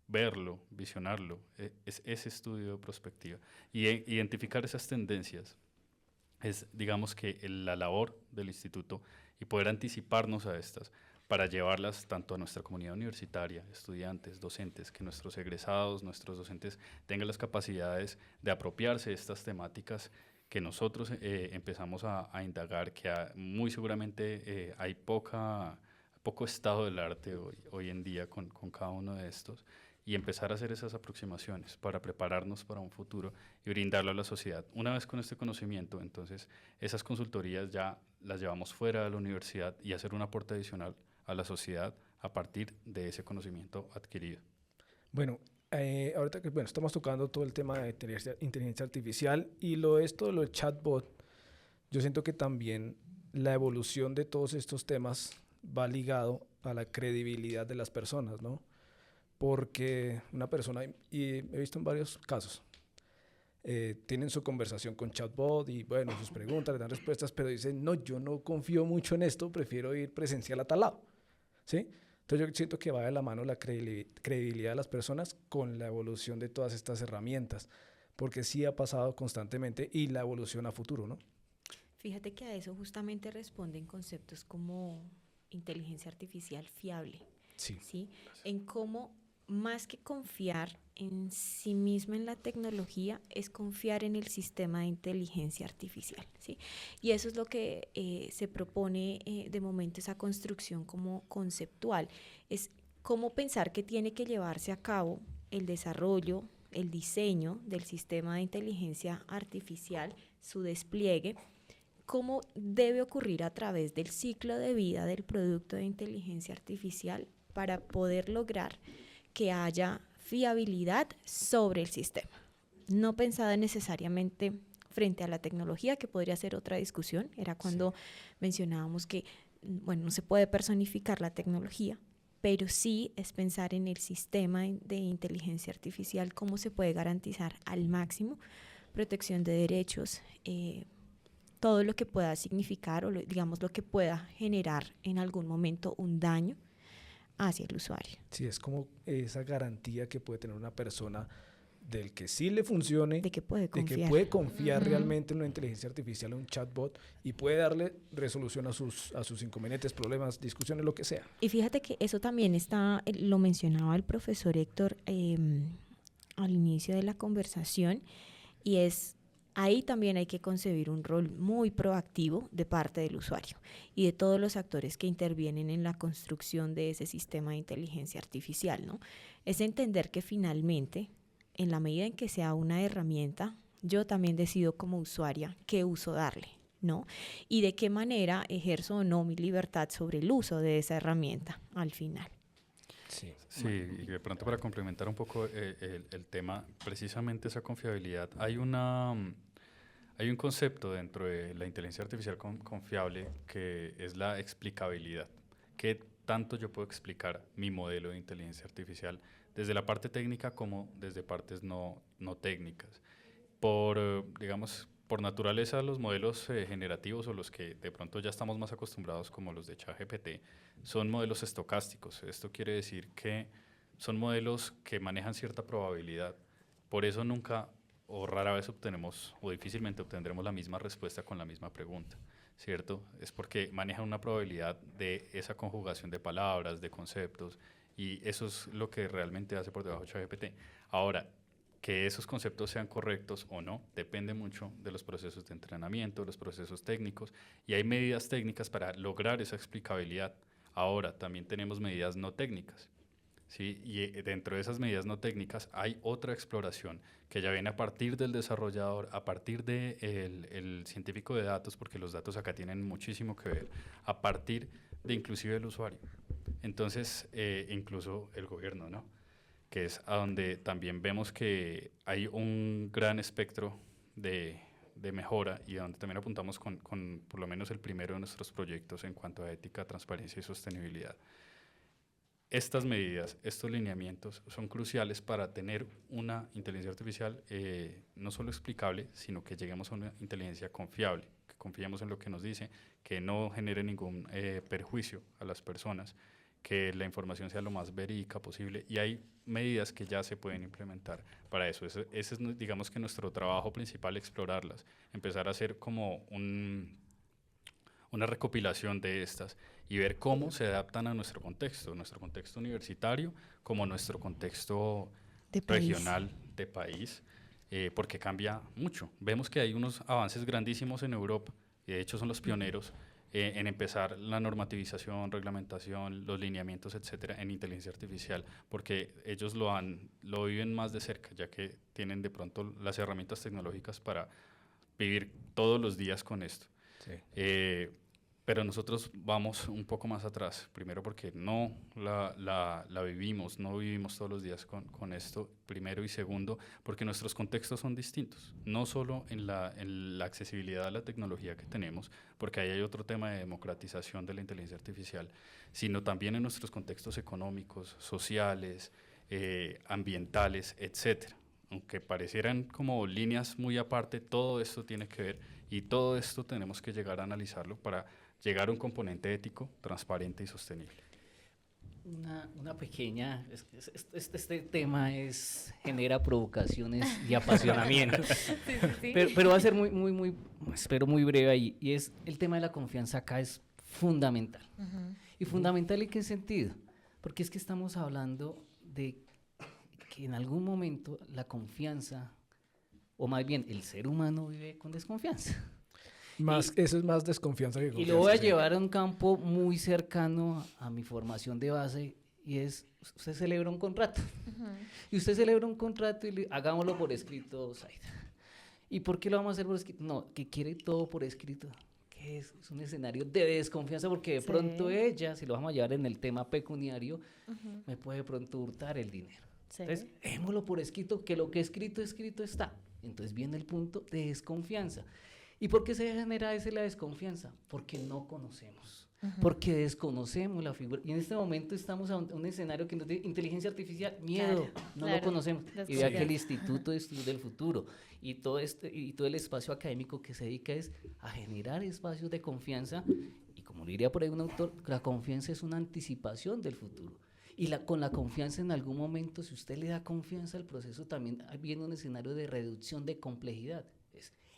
verlo, visionarlo, es ese estudio de prospectiva. Y identificar esas tendencias es, digamos que, la labor del instituto, y poder anticiparnos a estas para llevarlas tanto a nuestra comunidad universitaria, estudiantes, docentes, que nuestros egresados, nuestros docentes tengan las capacidades de apropiarse de estas temáticas que nosotros empezamos a indagar, que muy seguramente hay poco estado del arte hoy en día con cada uno de estos, y empezar a hacer esas aproximaciones para prepararnos para un futuro y brindarlo a la sociedad. Una vez con este conocimiento, entonces, esas consultorías ya las llevamos fuera de la universidad y hacer un aporte adicional a la sociedad a partir de ese conocimiento adquirido. Bueno, ahorita que estamos tocando todo el tema de inteligencia artificial y lo del chatbot, yo siento que también la evolución de todos estos temas va ligado a la credibilidad de las personas, ¿no? Porque una persona, y he visto en varios casos, tienen su conversación con chatbot y bueno, sus preguntas, le dan respuestas, pero dicen, no, yo no confío mucho en esto, prefiero ir presencial a tal lado, ¿sí? Entonces yo siento que va de la mano la credibilidad de las personas con la evolución de todas estas herramientas, porque sí ha pasado constantemente y la evolución a futuro, ¿no? Fíjate que a eso justamente responden conceptos como inteligencia artificial fiable, ¿sí? En cómo, más que confiar en sí misma en la tecnología, es confiar en el sistema de inteligencia artificial, ¿sí? Y eso es lo que se propone de momento, esa construcción como conceptual, es cómo pensar que tiene que llevarse a cabo el desarrollo, el diseño del sistema de inteligencia artificial, su despliegue, cómo debe ocurrir a través del ciclo de vida del producto de inteligencia artificial para poder lograr que haya fiabilidad sobre el sistema. No pensada necesariamente frente a la tecnología, que podría ser otra discusión, era cuando mencionábamos que, bueno, no se puede personificar la tecnología, pero sí es pensar en el sistema de inteligencia artificial, cómo se puede garantizar al máximo protección de derechos, todo lo que pueda significar o digamos lo que pueda generar en algún momento un daño hacia el usuario. Sí, es como esa garantía que puede tener una persona del que sí le funcione, de que puede confiar realmente en una inteligencia artificial, en un chatbot, y puede darle resolución a sus inconvenientes, problemas, discusiones, lo que sea. Y fíjate que eso también lo mencionaba el profesor Héctor al inicio de la conversación, y ahí también hay que concebir un rol muy proactivo de parte del usuario y de todos los actores que intervienen en la construcción de ese sistema de inteligencia artificial, ¿no? Es entender que finalmente, en la medida en que sea una herramienta, yo también decido como usuaria qué uso darle, ¿no? Y de qué manera ejerzo o no mi libertad sobre el uso de esa herramienta al final. Sí, y de pronto para complementar un poco el tema, precisamente esa confiabilidad, hay un concepto dentro de la inteligencia artificial confiable que es la explicabilidad. ¿Qué tanto yo puedo explicar mi modelo de inteligencia artificial desde la parte técnica como desde partes no técnicas? Por naturaleza, los modelos generativos o los que de pronto ya estamos más acostumbrados, como los de ChatGPT, son modelos estocásticos. Esto quiere decir que son modelos que manejan cierta probabilidad. Por eso nunca o rara vez obtenemos o difícilmente obtendremos la misma respuesta con la misma pregunta, ¿cierto? Es porque manejan una probabilidad de esa conjugación de palabras, de conceptos, y eso es lo que realmente hace por debajo de ChatGPT. Ahora, que esos conceptos sean correctos o no, depende mucho de los procesos de entrenamiento, de los procesos técnicos, y hay medidas técnicas para lograr esa explicabilidad. Ahora, también tenemos medidas no técnicas. ¿sí? Y dentro de esas medidas no técnicas hay otra exploración que ya viene a partir del desarrollador, a partir del el científico de datos, porque los datos acá tienen muchísimo que ver, a partir de inclusive el usuario. Entonces, incluso el gobierno, ¿no? Que es a donde también vemos que hay un gran espectro de mejora y donde también apuntamos con por lo menos el primero de nuestros proyectos en cuanto a ética, transparencia y sostenibilidad. Estas medidas, estos lineamientos son cruciales para tener una inteligencia artificial no solo explicable, sino que lleguemos a una inteligencia confiable, que confiemos en lo que nos dice, que no genere ningún perjuicio a las personas, que la información sea lo más verídica posible, y hay medidas que ya se pueden implementar para eso. Ese es, digamos que nuestro trabajo principal, explorarlas, empezar a hacer como una recopilación de estas y ver cómo se adaptan a nuestro contexto universitario, como nuestro contexto regional de país, porque cambia mucho. Vemos que hay unos avances grandísimos en Europa, y de hecho son los pioneros en empezar la normativización, reglamentación, los lineamientos, etcétera, en inteligencia artificial, porque ellos lo viven más de cerca, ya que tienen de pronto las herramientas tecnológicas para vivir todos los días con esto. Sí. Pero nosotros vamos un poco más atrás, primero porque no la vivimos, no vivimos todos los días con esto, primero, y segundo, porque nuestros contextos son distintos, no solo en la accesibilidad a la tecnología que tenemos, porque ahí hay otro tema de democratización de la inteligencia artificial, sino también en nuestros contextos económicos, sociales, ambientales, etcétera. Aunque parecieran como líneas muy aparte, todo esto tiene que ver, y todo esto tenemos que llegar a analizarlo para llegar a un componente ético, transparente y sostenible. Una pequeña, este tema genera provocaciones y apasionamientos, sí. Pero va a ser espero muy breve ahí, y es el tema de la confianza acá es fundamental. ¿Y fundamental en qué sentido? Porque es que estamos hablando de que en algún momento la confianza, o más bien el ser humano vive con desconfianza. Eso es más desconfianza que confianza. Y lo voy a llevar a un campo muy cercano a mi formación de base, y es, usted celebra un contrato. Y usted celebra un contrato y hagámoslo por escrito, Zaida. ¿Y por qué lo vamos a hacer por escrito? No, que quiere todo por escrito. Que es un escenario de desconfianza, porque de pronto ella, si lo vamos a llevar en el tema pecuniario, me puede de pronto hurtar el dinero. Sí. Entonces, démoslo por escrito, que lo que escrito está. Entonces viene el punto de desconfianza. ¿Y por qué se genera la desconfianza? Porque no conocemos, porque desconocemos la figura. Y en este momento estamos a un escenario que nos dice inteligencia artificial, miedo, lo conocemos. Y vea que el Instituto de Estudios del Futuro y todo el espacio académico que se dedica es a generar espacios de confianza, y como lo diría por ahí un autor, la confianza es una anticipación del futuro. Y con la confianza en algún momento, si usted le da confianza al proceso, también viene un escenario de reducción de complejidad.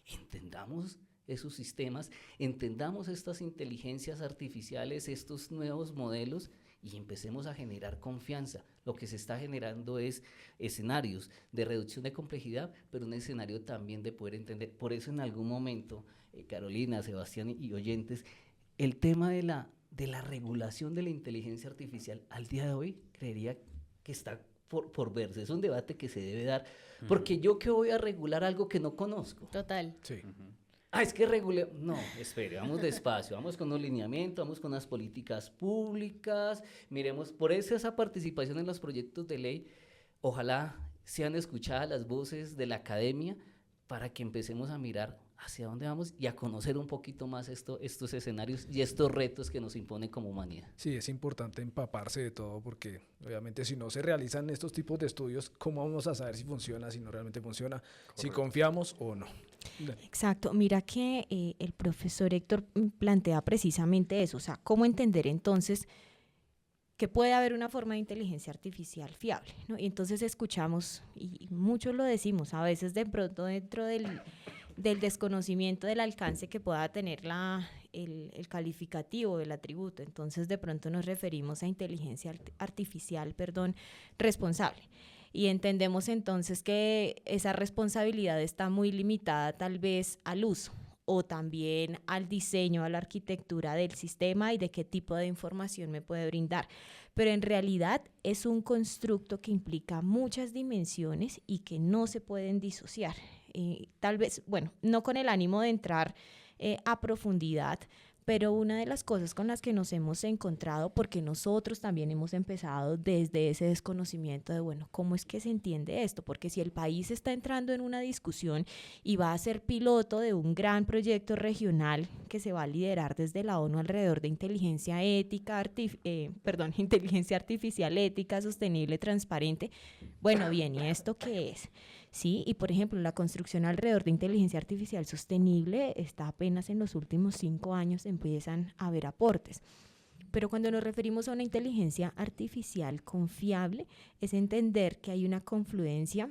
Entendamos esos sistemas, entendamos estas inteligencias artificiales, estos nuevos modelos, y empecemos a generar confianza. Lo que se está generando es escenarios de reducción de complejidad, pero un escenario también de poder entender. Por eso en algún momento, Carolina, Sebastián y oyentes, el tema de la regulación de la inteligencia artificial al día de hoy creería que está por verse. Es un debate que se debe dar, porque yo que voy a regular algo que no conozco. Total. Sí. Es que regule. No, espere, vamos despacio, vamos con un lineamiento, vamos con unas políticas públicas, miremos, por eso esa participación en los proyectos de ley, ojalá sean escuchadas las voces de la academia para que empecemos a mirar hacia dónde vamos y a conocer un poquito más estos escenarios y estos retos que nos imponen como humanidad. Sí, es importante empaparse de todo, porque obviamente si no se realizan estos tipos de estudios, ¿cómo vamos a saber si funciona, si no realmente funciona, correcto, si confiamos o no? Exacto. Mira que el profesor Héctor plantea precisamente eso, o sea, cómo entender entonces que puede haber una forma de inteligencia artificial fiable, ¿no? Y entonces escuchamos, y muchos lo decimos, a veces de pronto dentro del desconocimiento del alcance que pueda tener el calificativo del atributo, entonces de pronto nos referimos a inteligencia artificial, responsable. Y entendemos entonces que esa responsabilidad está muy limitada tal vez al uso o también al diseño, a la arquitectura del sistema y de qué tipo de información me puede brindar. Pero en realidad es un constructo que implica muchas dimensiones y que no se pueden disociar. Tal vez, bueno, no con el ánimo de entrar a profundidad, pero una de las cosas con las que nos hemos encontrado, porque nosotros también hemos empezado desde ese desconocimiento de, bueno, ¿cómo es que se entiende esto? Porque si el país está entrando en una discusión y va a ser piloto de un gran proyecto regional que se va a liderar desde la ONU alrededor de inteligencia artificial ética, sostenible, transparente, bueno, bien, ¿y esto qué es? Sí, y por ejemplo, la construcción alrededor de inteligencia artificial sostenible está apenas en los últimos 5 años, empiezan a haber aportes. Pero cuando nos referimos a una inteligencia artificial confiable, es entender que hay una confluencia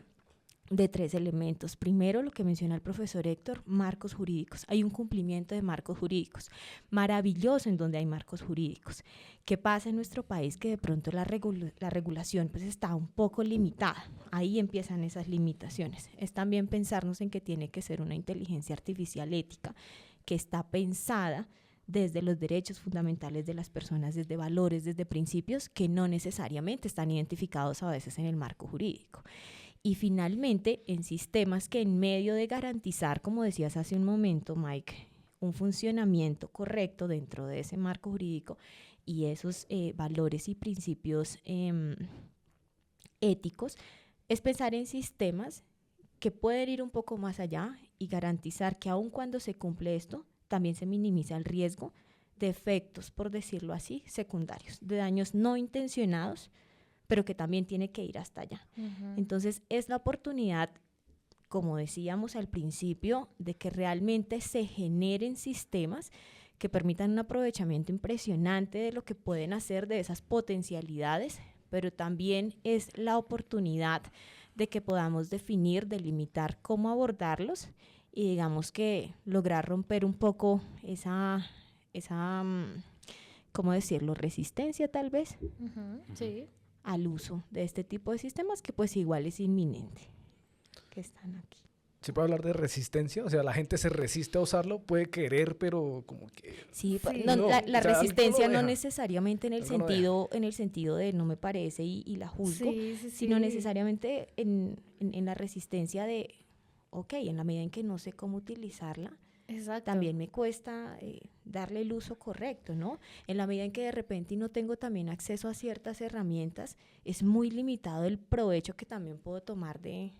de 3 elementos. Primero, lo que menciona el profesor Héctor, marcos jurídicos. Hay un cumplimiento de marcos jurídicos. Maravilloso en donde hay marcos jurídicos. ¿Qué pasa en nuestro país? Que de pronto la regulación pues está un poco limitada. Ahí empiezan esas limitaciones. Es también pensarnos en que tiene que ser una inteligencia artificial ética que está pensada desde los derechos fundamentales de las personas, desde valores, desde principios que no necesariamente están identificados a veces en el marco jurídico. Y finalmente, en sistemas que en medio de garantizar, como decías hace un momento, Mike, un funcionamiento correcto dentro de ese marco jurídico y esos valores y principios éticos, es pensar en sistemas que pueden ir un poco más allá y garantizar que aun cuando se cumple esto, también se minimiza el riesgo de efectos, por decirlo así, secundarios, de daños no intencionados, pero que también tiene que ir hasta allá. Entonces, es la oportunidad, como decíamos al principio, de que realmente se generen sistemas que permitan un aprovechamiento impresionante de lo que pueden hacer, de esas potencialidades, pero también es la oportunidad de que podamos definir, delimitar cómo abordarlos y digamos que lograr romper un poco esa ¿cómo decirlo? Resistencia tal vez. Sí. Al uso de este tipo de sistemas que pues igual es inminente, que están aquí. ¿Se puede hablar de resistencia? O sea, la gente se resiste a usarlo, puede querer, pero como que... Sí, no, la resistencia no deja. necesariamente en el sentido de no me parece y la juzgo, sino necesariamente en la resistencia de, ok, en la medida en que no sé cómo utilizarla, también me cuesta darle el uso correcto, ¿no? En la medida en que de repente no tengo también acceso a ciertas herramientas, es muy limitado el provecho que también puedo tomar de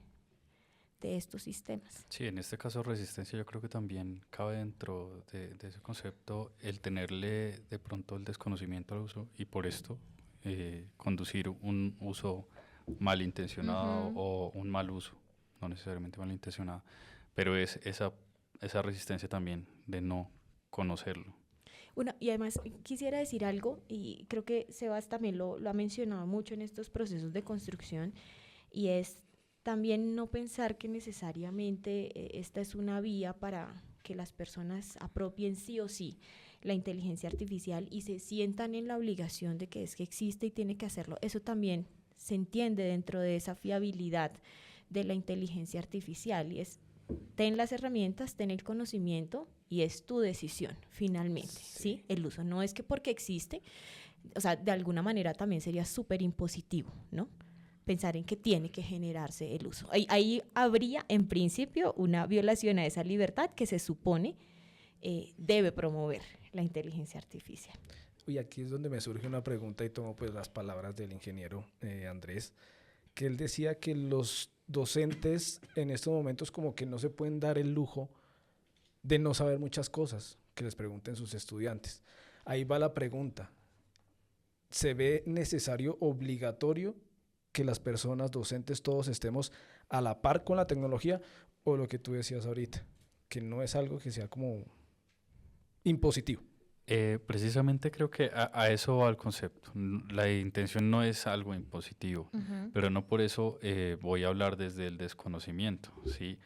estos sistemas. Sí, en este caso resistencia yo creo que también cabe dentro de ese concepto el tenerle de pronto el desconocimiento al uso y por esto conducir un uso malintencionado o un mal uso, no necesariamente malintencionado, pero es esa resistencia también de no conocerlo. Bueno, y además quisiera decir algo, y creo que Sebas también lo ha mencionado mucho en estos procesos de construcción, y es también no pensar que necesariamente esta es una vía para que las personas apropien sí o sí la inteligencia artificial y se sientan en la obligación de que es que existe y tiene que hacerlo. Eso también se entiende dentro de esa fiabilidad de la inteligencia artificial y es ten las herramientas, ten el conocimiento y es tu decisión finalmente, ¿sí? El uso no es que porque existe, o sea, de alguna manera también sería súper impositivo, ¿no? Pensar en que tiene que generarse el uso. Ahí habría, en principio, una violación a esa libertad que se supone debe promover la inteligencia artificial. Y aquí es donde me surge una pregunta y tomo pues las palabras del ingeniero Andrés, que él decía que los docentes en estos momentos como que no se pueden dar el lujo de no saber muchas cosas que les pregunten sus estudiantes. Ahí va la pregunta. ¿Se ve necesario, obligatorio, que las personas docentes todos estemos a la par con la tecnología o lo que tú decías ahorita, que no es algo que sea como impositivo? Precisamente creo que a eso va el concepto. La intención no es algo impositivo, pero no por eso voy a hablar desde el desconocimiento, ¿sí?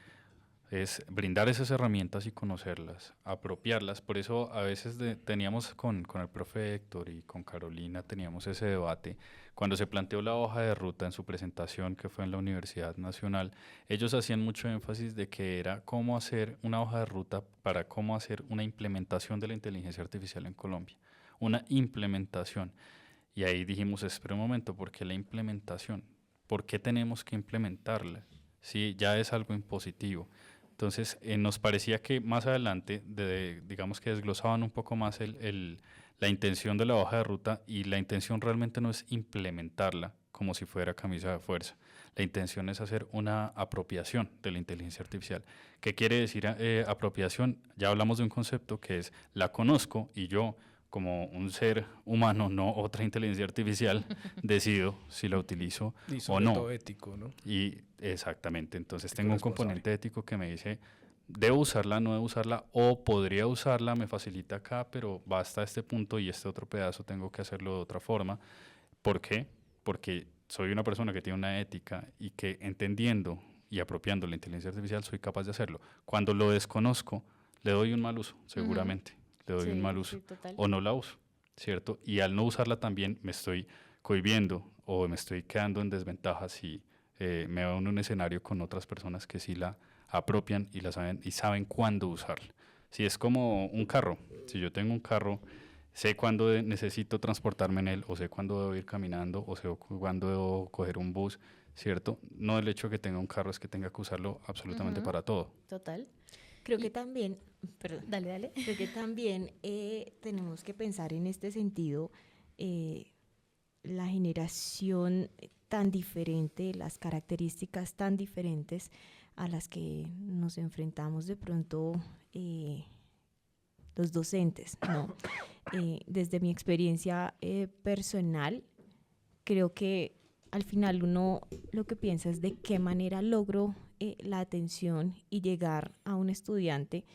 es brindar esas herramientas y conocerlas, apropiarlas. Por eso a veces teníamos con el profe Héctor y con Carolina, teníamos ese debate. Cuando se planteó la hoja de ruta en su presentación, que fue en la Universidad Nacional, ellos hacían mucho énfasis de que era cómo hacer una hoja de ruta para cómo hacer una implementación de la inteligencia artificial en Colombia. Una implementación. Y ahí dijimos, espera un momento, ¿por qué la implementación? ¿Por qué tenemos que implementarla? Sí, ya es algo impositivo. Entonces, nos parecía que más adelante, digamos que desglosaban un poco más la intención de la hoja de ruta, y la intención realmente no es implementarla como si fuera camisa de fuerza. La intención es hacer una apropiación de la inteligencia artificial. ¿Qué quiere decir apropiación? Ya hablamos de un concepto que es, la conozco y yo, como un ser humano, no otra inteligencia artificial, decido si la utilizo y o no. Todo ético, ¿no? Y exactamente, entonces tengo un componente ético que me dice, debo usarla, no debo usarla, o podría usarla, me facilita acá, pero basta este punto y este otro pedazo tengo que hacerlo de otra forma. ¿Por qué? Porque soy una persona que tiene una ética y que entendiendo y apropiando la inteligencia artificial soy capaz de hacerlo. Cuando lo desconozco, le doy un mal uso, seguramente. Le doy un mal uso o no la uso, ¿cierto? Y al no usarla también me estoy cohibiendo o me estoy quedando en desventaja si me veo en un escenario con otras personas que sí la apropian y la saben y saben cuándo usarla. Si es como un carro, si yo tengo un carro, sé cuándo necesito transportarme en él, o sé cuándo debo ir caminando, o sé cuándo debo coger un bus, ¿cierto? No el hecho de que tenga un carro es que tenga que usarlo absolutamente para todo. Total. Creo que también, perdón, dale. Creo que también tenemos que pensar en este sentido la generación tan diferente, las características tan diferentes a las que nos enfrentamos de pronto los docentes, ¿no? Desde mi experiencia personal, creo que al final uno lo que piensa es de qué manera logro la atención y llegar a un estudiante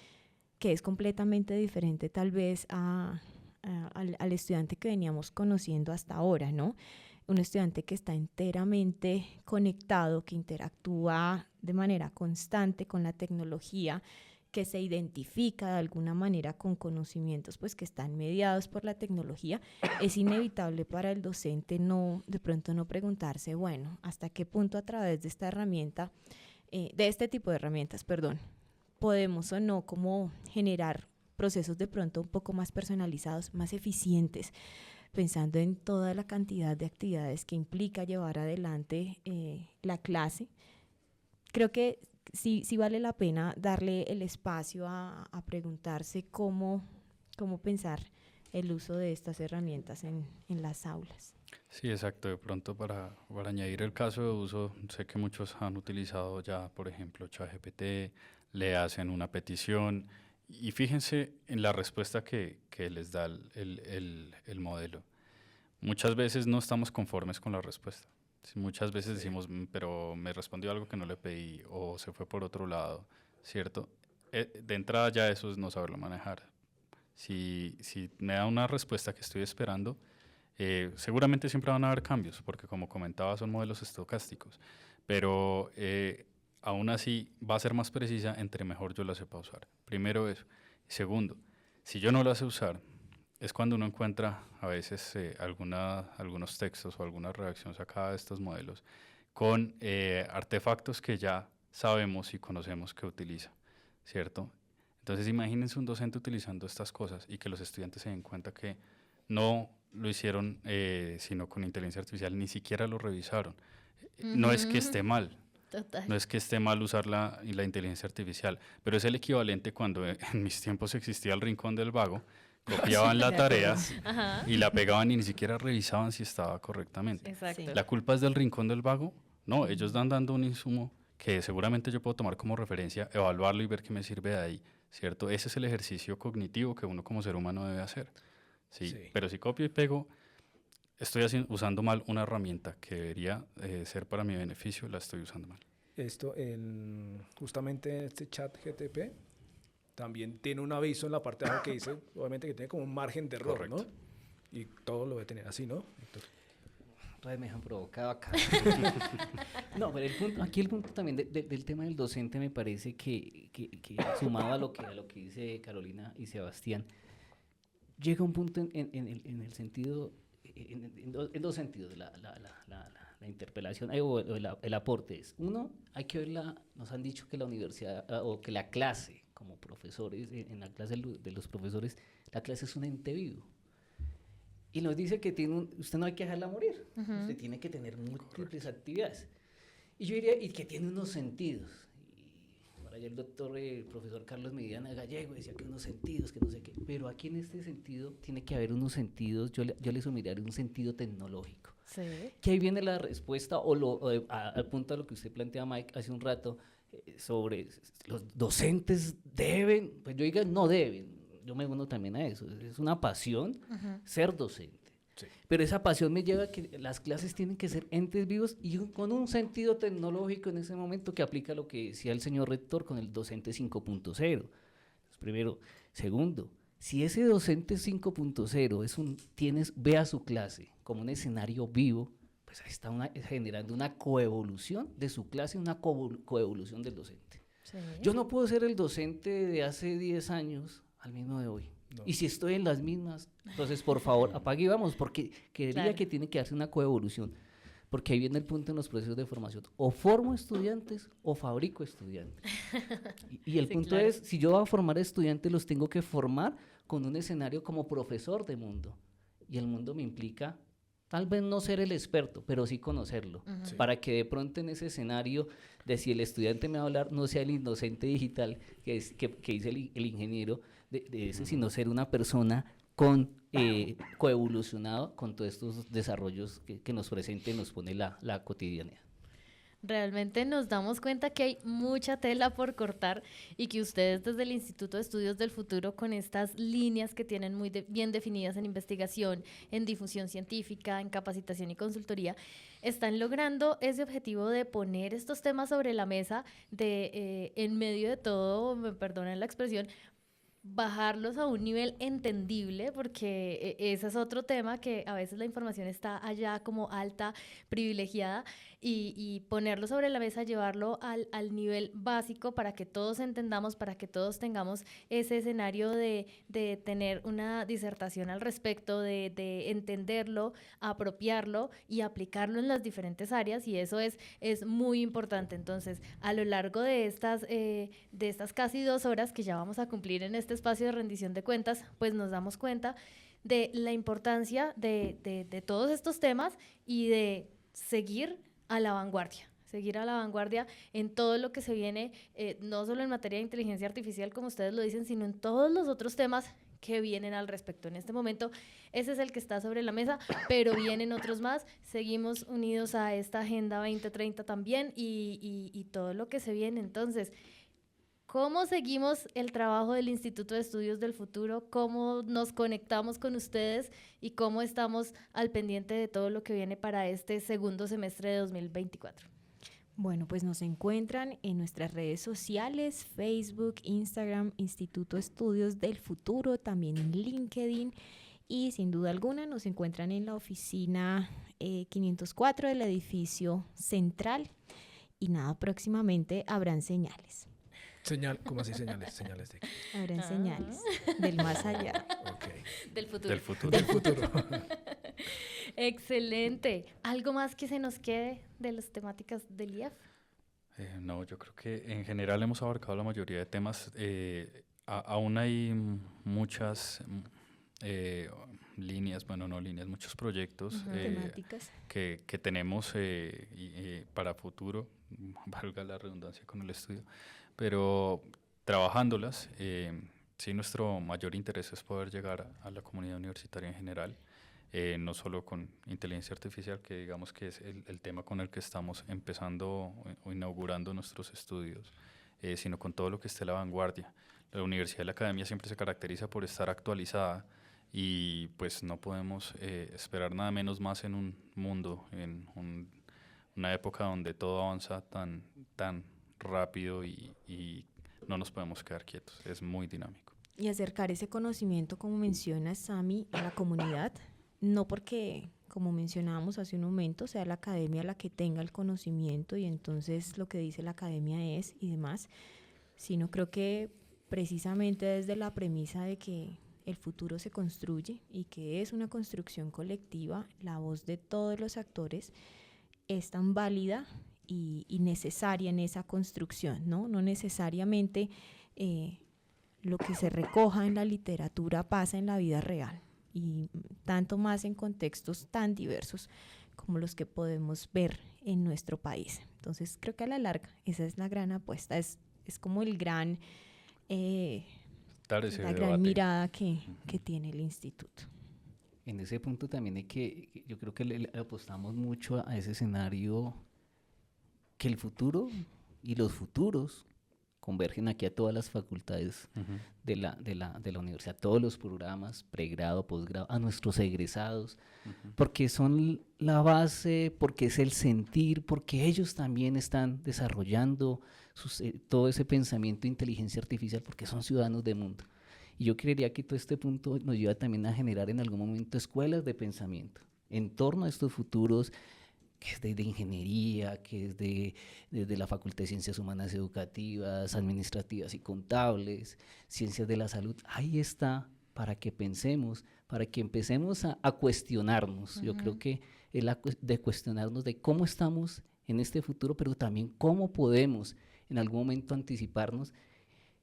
que es completamente diferente tal vez al estudiante que veníamos conociendo hasta ahora, ¿no? Un estudiante que está enteramente conectado, que interactúa de manera constante con la tecnología, que se identifica de alguna manera con conocimientos pues que están mediados por la tecnología. Es inevitable para el docente de pronto no preguntarse, bueno, ¿hasta qué punto a través de esta herramienta, de este tipo de herramientas, podemos o no como generar procesos de pronto un poco más personalizados, más eficientes, pensando en toda la cantidad de actividades que implica llevar adelante la clase? Creo que sí vale la pena darle el espacio a preguntarse cómo pensar el uso de estas herramientas en las aulas. Sí, exacto. De pronto para añadir el caso de uso, sé que muchos han utilizado ya, por ejemplo, ChatGPT, le hacen una petición y fíjense en la respuesta que les da el modelo. Muchas veces no estamos conformes con la respuesta. Muchas veces decimos, pero me respondió algo que no le pedí o se fue por otro lado, ¿cierto? De entrada ya eso es no saberlo manejar. Si me da una respuesta que estoy esperando, seguramente siempre van a haber cambios, porque como comentaba son modelos estocásticos, pero aún así va a ser más precisa entre mejor yo la sepa usar. Primero eso. Segundo, si yo no la sé usar, es cuando uno encuentra a veces algunos textos o alguna redacción sacada de estos modelos con artefactos que ya sabemos y conocemos que utiliza, ¿cierto? Entonces imagínense un docente utilizando estas cosas y que los estudiantes se den cuenta que no lo hicieron sino con inteligencia artificial, ni siquiera lo revisaron. No es que esté mal. Total. No es que esté mal usar la inteligencia artificial, pero es el equivalente cuando en mis tiempos existía el Rincón del Vago, copiaban la tarea y la pegaban y ni siquiera revisaban si estaba correctamente. Exacto. ¿La culpa es del Rincón del Vago? No, ellos dan dando un insumo que seguramente yo puedo tomar como referencia, evaluarlo y ver qué me sirve de ahí, ¿cierto? Ese es el ejercicio cognitivo que uno como ser humano debe hacer. Sí. Pero si copio y pego, estoy usando mal una herramienta que debería ser para mi beneficio, la estoy usando mal. Justamente este ChatGPT también tiene un aviso en la parte de abajo que dice, obviamente, que tiene como un margen de error, correcto, ¿no? Y todo lo debe tener así, ¿no? Me han provocado acá. No, pero aquí el punto también del tema del docente me parece que sumado a lo que dice Carolina y Sebastián, llega un punto en el sentido, en dos sentidos, la interpelación o el aporte es, uno, hay que verla, nos han dicho que la universidad o que la clase, como profesores, en la clase de los profesores, la clase es un ente vivo. Y nos dice que usted no hay que dejarla morir, usted tiene que tener múltiples actividades. Y yo diría, y que tiene unos sentidos. Y por allá el profesor Carlos Mediana Gallego decía que unos sentidos, que no sé qué. Pero aquí en este sentido tiene que haber unos sentidos, yo le sumaría un sentido tecnológico. Sí. Que ahí viene la respuesta al punto a lo que usted plantea, Mike, hace un rato, sobre los docentes deben, pues yo diga no deben. Yo me uno también a eso, es una pasión ser docente. Sí. Pero esa pasión me lleva a que las clases tienen que ser entes vivos y con un sentido tecnológico en ese momento que aplica lo que decía el señor rector con el docente 5.0. Primero. Segundo, si ese docente 5.0 ve a su clase como un escenario vivo, pues ahí está generando una coevolución de su clase, una coevolución del docente. Sí. Yo no puedo ser el docente de hace 10 años al mismo de hoy. No. Y si estoy en las mismas, entonces por favor apague y vamos, porque creería que tiene que darse una coevolución, porque ahí viene el punto en los procesos de formación, o formo estudiantes o fabrico estudiantes. Y el punto es, si yo voy a formar estudiantes, los tengo que formar con un escenario como profesor de mundo, y el mundo me implica tal vez no ser el experto, pero sí conocerlo, para que de pronto en ese escenario de si el estudiante me va a hablar, no sea el inocente digital que dice el ingeniero de ese, sino ser una persona coevolucionado con todos estos desarrollos que nos presenta y nos pone la cotidianidad. Realmente nos damos cuenta que hay mucha tela por cortar y que ustedes desde el Instituto de Estudios del Futuro, con estas líneas que tienen muy bien definidas en investigación, en difusión científica, en capacitación y consultoría, están logrando ese objetivo de poner estos temas sobre la mesa, de en medio de todo, me perdonen la expresión, bajarlos a un nivel entendible, porque ese es otro tema, que a veces la información está allá como alta, privilegiada, y ponerlo sobre la mesa, llevarlo al nivel básico para que todos entendamos, para que todos tengamos ese escenario de tener una disertación al respecto, de entenderlo, apropiarlo y aplicarlo en las diferentes áreas, y eso es muy importante. Entonces, a lo largo de estas casi 2 horas que ya vamos a cumplir en este espacio de rendición de cuentas, pues nos damos cuenta de la importancia de todos estos temas y de seguir a la vanguardia en todo lo que se viene, no solo en materia de inteligencia artificial, como ustedes lo dicen, sino en todos los otros temas que vienen al respecto. En este momento, ese es el que está sobre la mesa, pero vienen otros más. Seguimos unidos a esta Agenda 2030 también y todo lo que se viene. Entonces, ¿cómo seguimos el trabajo del Instituto de Estudios del Futuro? ¿Cómo nos conectamos con ustedes? ¿Y cómo estamos al pendiente de todo lo que viene para este segundo semestre de 2024? Bueno, pues nos encuentran en nuestras redes sociales, Facebook, Instagram, Instituto de Estudios del Futuro, también en LinkedIn, y sin duda alguna nos encuentran en la oficina 504 del edificio central. Y nada, próximamente habrán señales. ¿Cómo así señales? Señales de qué? Habrán señales del más allá. Okay. Del futuro. Del futuro. Del futuro. Excelente. ¿Algo más que se nos quede de las temáticas del IEF? No, yo creo que en general hemos abarcado la mayoría de temas. Aún hay muchas líneas, muchos proyectos temáticas que tenemos para futuro, valga la redundancia con el estudio, pero trabajándolas, sí, nuestro mayor interés es poder llegar a la comunidad universitaria en general, no solo con inteligencia artificial, que digamos que es el tema con el que estamos empezando o inaugurando nuestros estudios, sino con todo lo que esté a la vanguardia. La universidad y la academia siempre se caracteriza por estar actualizada, y pues no podemos esperar nada menos más en un mundo, en una época donde todo avanza tan rápido y no nos podemos quedar quietos, es muy dinámico. Y acercar ese conocimiento, como menciona Sami, a la comunidad, no porque como mencionábamos hace un momento, sea la academia la que tenga el conocimiento y entonces lo que dice la academia es y demás, sino creo que precisamente desde la premisa de que el futuro se construye y que es una construcción colectiva, la voz de todos los actores es tan válida y necesaria en esa construcción, ¿no? No necesariamente lo que se recoja en la literatura pasa en la vida real, y tanto más en contextos tan diversos como los que podemos ver en nuestro país. Entonces creo que a la larga esa es la gran apuesta, es como el gran, la gran mirada que tiene el instituto. En ese punto también yo creo que le apostamos mucho a ese escenario, que el futuro y los futuros convergen aquí a todas las facultades de la universidad, todos los programas, pregrado, posgrado, a nuestros egresados, porque son la base, porque es el sentir, porque ellos también están desarrollando todo ese pensamiento de inteligencia artificial, porque son ciudadanos del mundo. Y yo creería que todo este punto nos ayuda también a generar en algún momento escuelas de pensamiento en torno a estos futuros, que es de ingeniería, que es de la Facultad de Ciencias Humanas Educativas, Administrativas y Contables, Ciencias de la Salud. Ahí está, para que pensemos, para que empecemos a cuestionarnos. Yo creo que es de cuestionarnos de cómo estamos en este futuro, pero también cómo podemos en algún momento anticiparnos.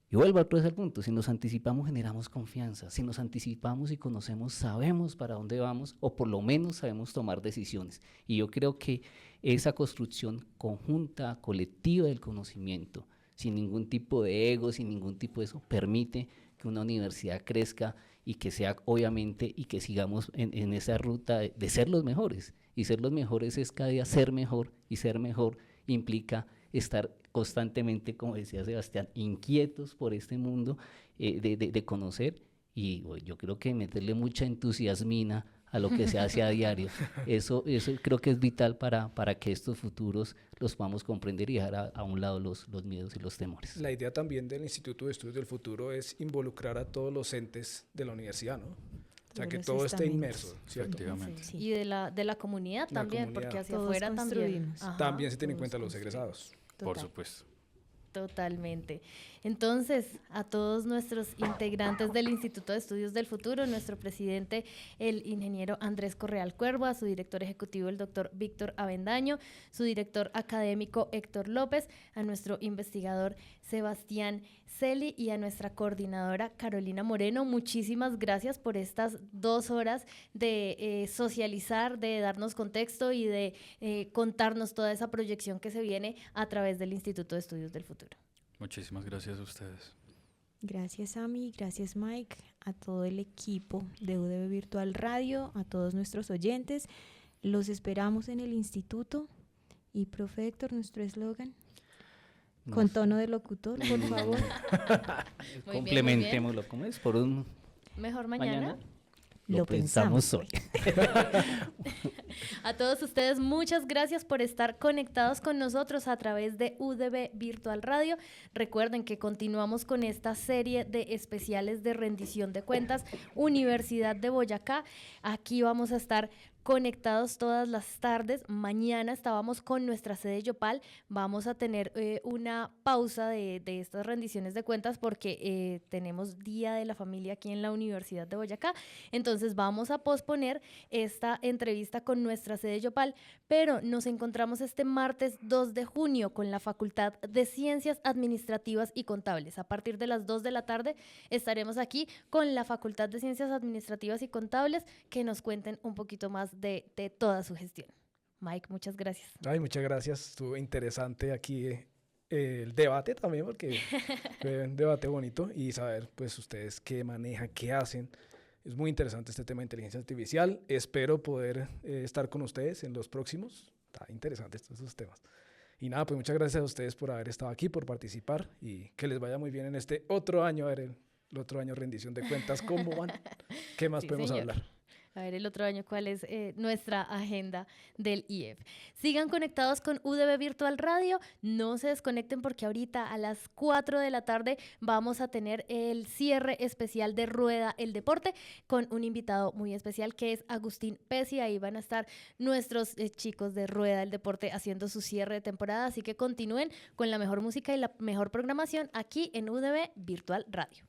Y vuelvo otra vez al punto, si nos anticipamos generamos confianza, si nos anticipamos y conocemos, sabemos para dónde vamos, o por lo menos sabemos tomar decisiones. Y yo creo que esa construcción conjunta, colectiva del conocimiento, sin ningún tipo de ego, sin ningún tipo de eso, permite que una universidad crezca y que sea, obviamente, y que sigamos en esa ruta de ser los mejores. Y ser los mejores es cada día ser mejor, y ser mejor implica estar constantemente, como decía Sebastián, inquietos por este mundo de conocer, y yo creo que meterle mucha entusiasmina a lo que se hace a diario. Eso creo que es vital para que estos futuros los podamos comprender y dejar a un lado los miedos y los temores. La idea también del Instituto de Estudios del Futuro es involucrar a todos los entes de la universidad, ¿no? O sea, que todo esté inmerso, ¿cierto? Sí. Y de la comunidad también, porque hacia afuera también. También se tienen en cuenta los egresados. Por supuesto. Totalmente. Entonces, a todos nuestros integrantes del Instituto de Estudios del Futuro, nuestro presidente, el ingeniero Andrés Correal Cuervo, a su director ejecutivo, el doctor Víctor Avendaño, su director académico, Héctor López, a nuestro investigador, Sebastián Celi, y a nuestra coordinadora, Carolina Moreno, muchísimas gracias por estas 2 horas de socializar, de darnos contexto y de contarnos toda esa proyección que se viene a través del Instituto de Estudios del Futuro. Muchísimas gracias a ustedes. Gracias, Ami, gracias, Mike, a todo el equipo de UDB Virtual Radio, a todos nuestros oyentes. Los esperamos en el instituto. Y, profe Héctor, nuestro eslogan. Con tono de locutor, por favor. Complementémoslo, ¿cómo es? Por un mejor mañana. Lo pensamos hoy. A todos ustedes, muchas gracias por estar conectados con nosotros a través de UDB Virtual Radio. Recuerden que continuamos con esta serie de especiales de rendición de cuentas, Universidad de Boyacá. Aquí vamos a estar conectados todas las tardes. Mañana estábamos con nuestra sede Yopal. Vamos a tener una pausa de estas rendiciones de cuentas porque tenemos Día de la Familia aquí en la Universidad de Boyacá. Entonces vamos a posponer esta entrevista con nuestra sede Yopal, pero nos encontramos este martes 2 de junio con la Facultad de Ciencias Administrativas y Contables. A partir de las 2 de la tarde estaremos aquí con la Facultad de Ciencias Administrativas y Contables, que nos cuenten un poquito más de toda su gestión. Mike, muchas gracias. Ay, muchas gracias. Estuvo interesante aquí el debate también, porque fue un debate bonito, y saber pues ustedes qué manejan, qué hacen. Es muy interesante este tema de inteligencia artificial. Espero poder estar con ustedes en los próximos. Está interesante estos temas. Y nada, pues muchas gracias a ustedes por haber estado aquí, por participar, y que les vaya muy bien en este otro año. A ver, el otro año rendición de cuentas, ¿cómo van? ¿Qué más podemos hablar? A ver el otro año cuál es nuestra agenda del IEF. Sigan conectados con UDB Virtual Radio, no se desconecten porque ahorita a las 4 de la tarde vamos a tener el cierre especial de Rueda el Deporte con un invitado muy especial que es Agustín Pesi. Ahí van a estar nuestros chicos de Rueda el Deporte haciendo su cierre de temporada, así que continúen con la mejor música y la mejor programación aquí en UDB Virtual Radio.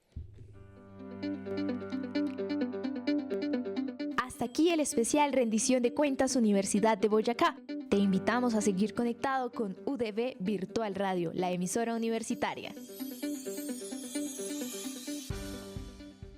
Hasta aquí el especial Rendición de Cuentas Universidad de Boyacá. Te invitamos a seguir conectado con UDB Virtual Radio, la emisora universitaria.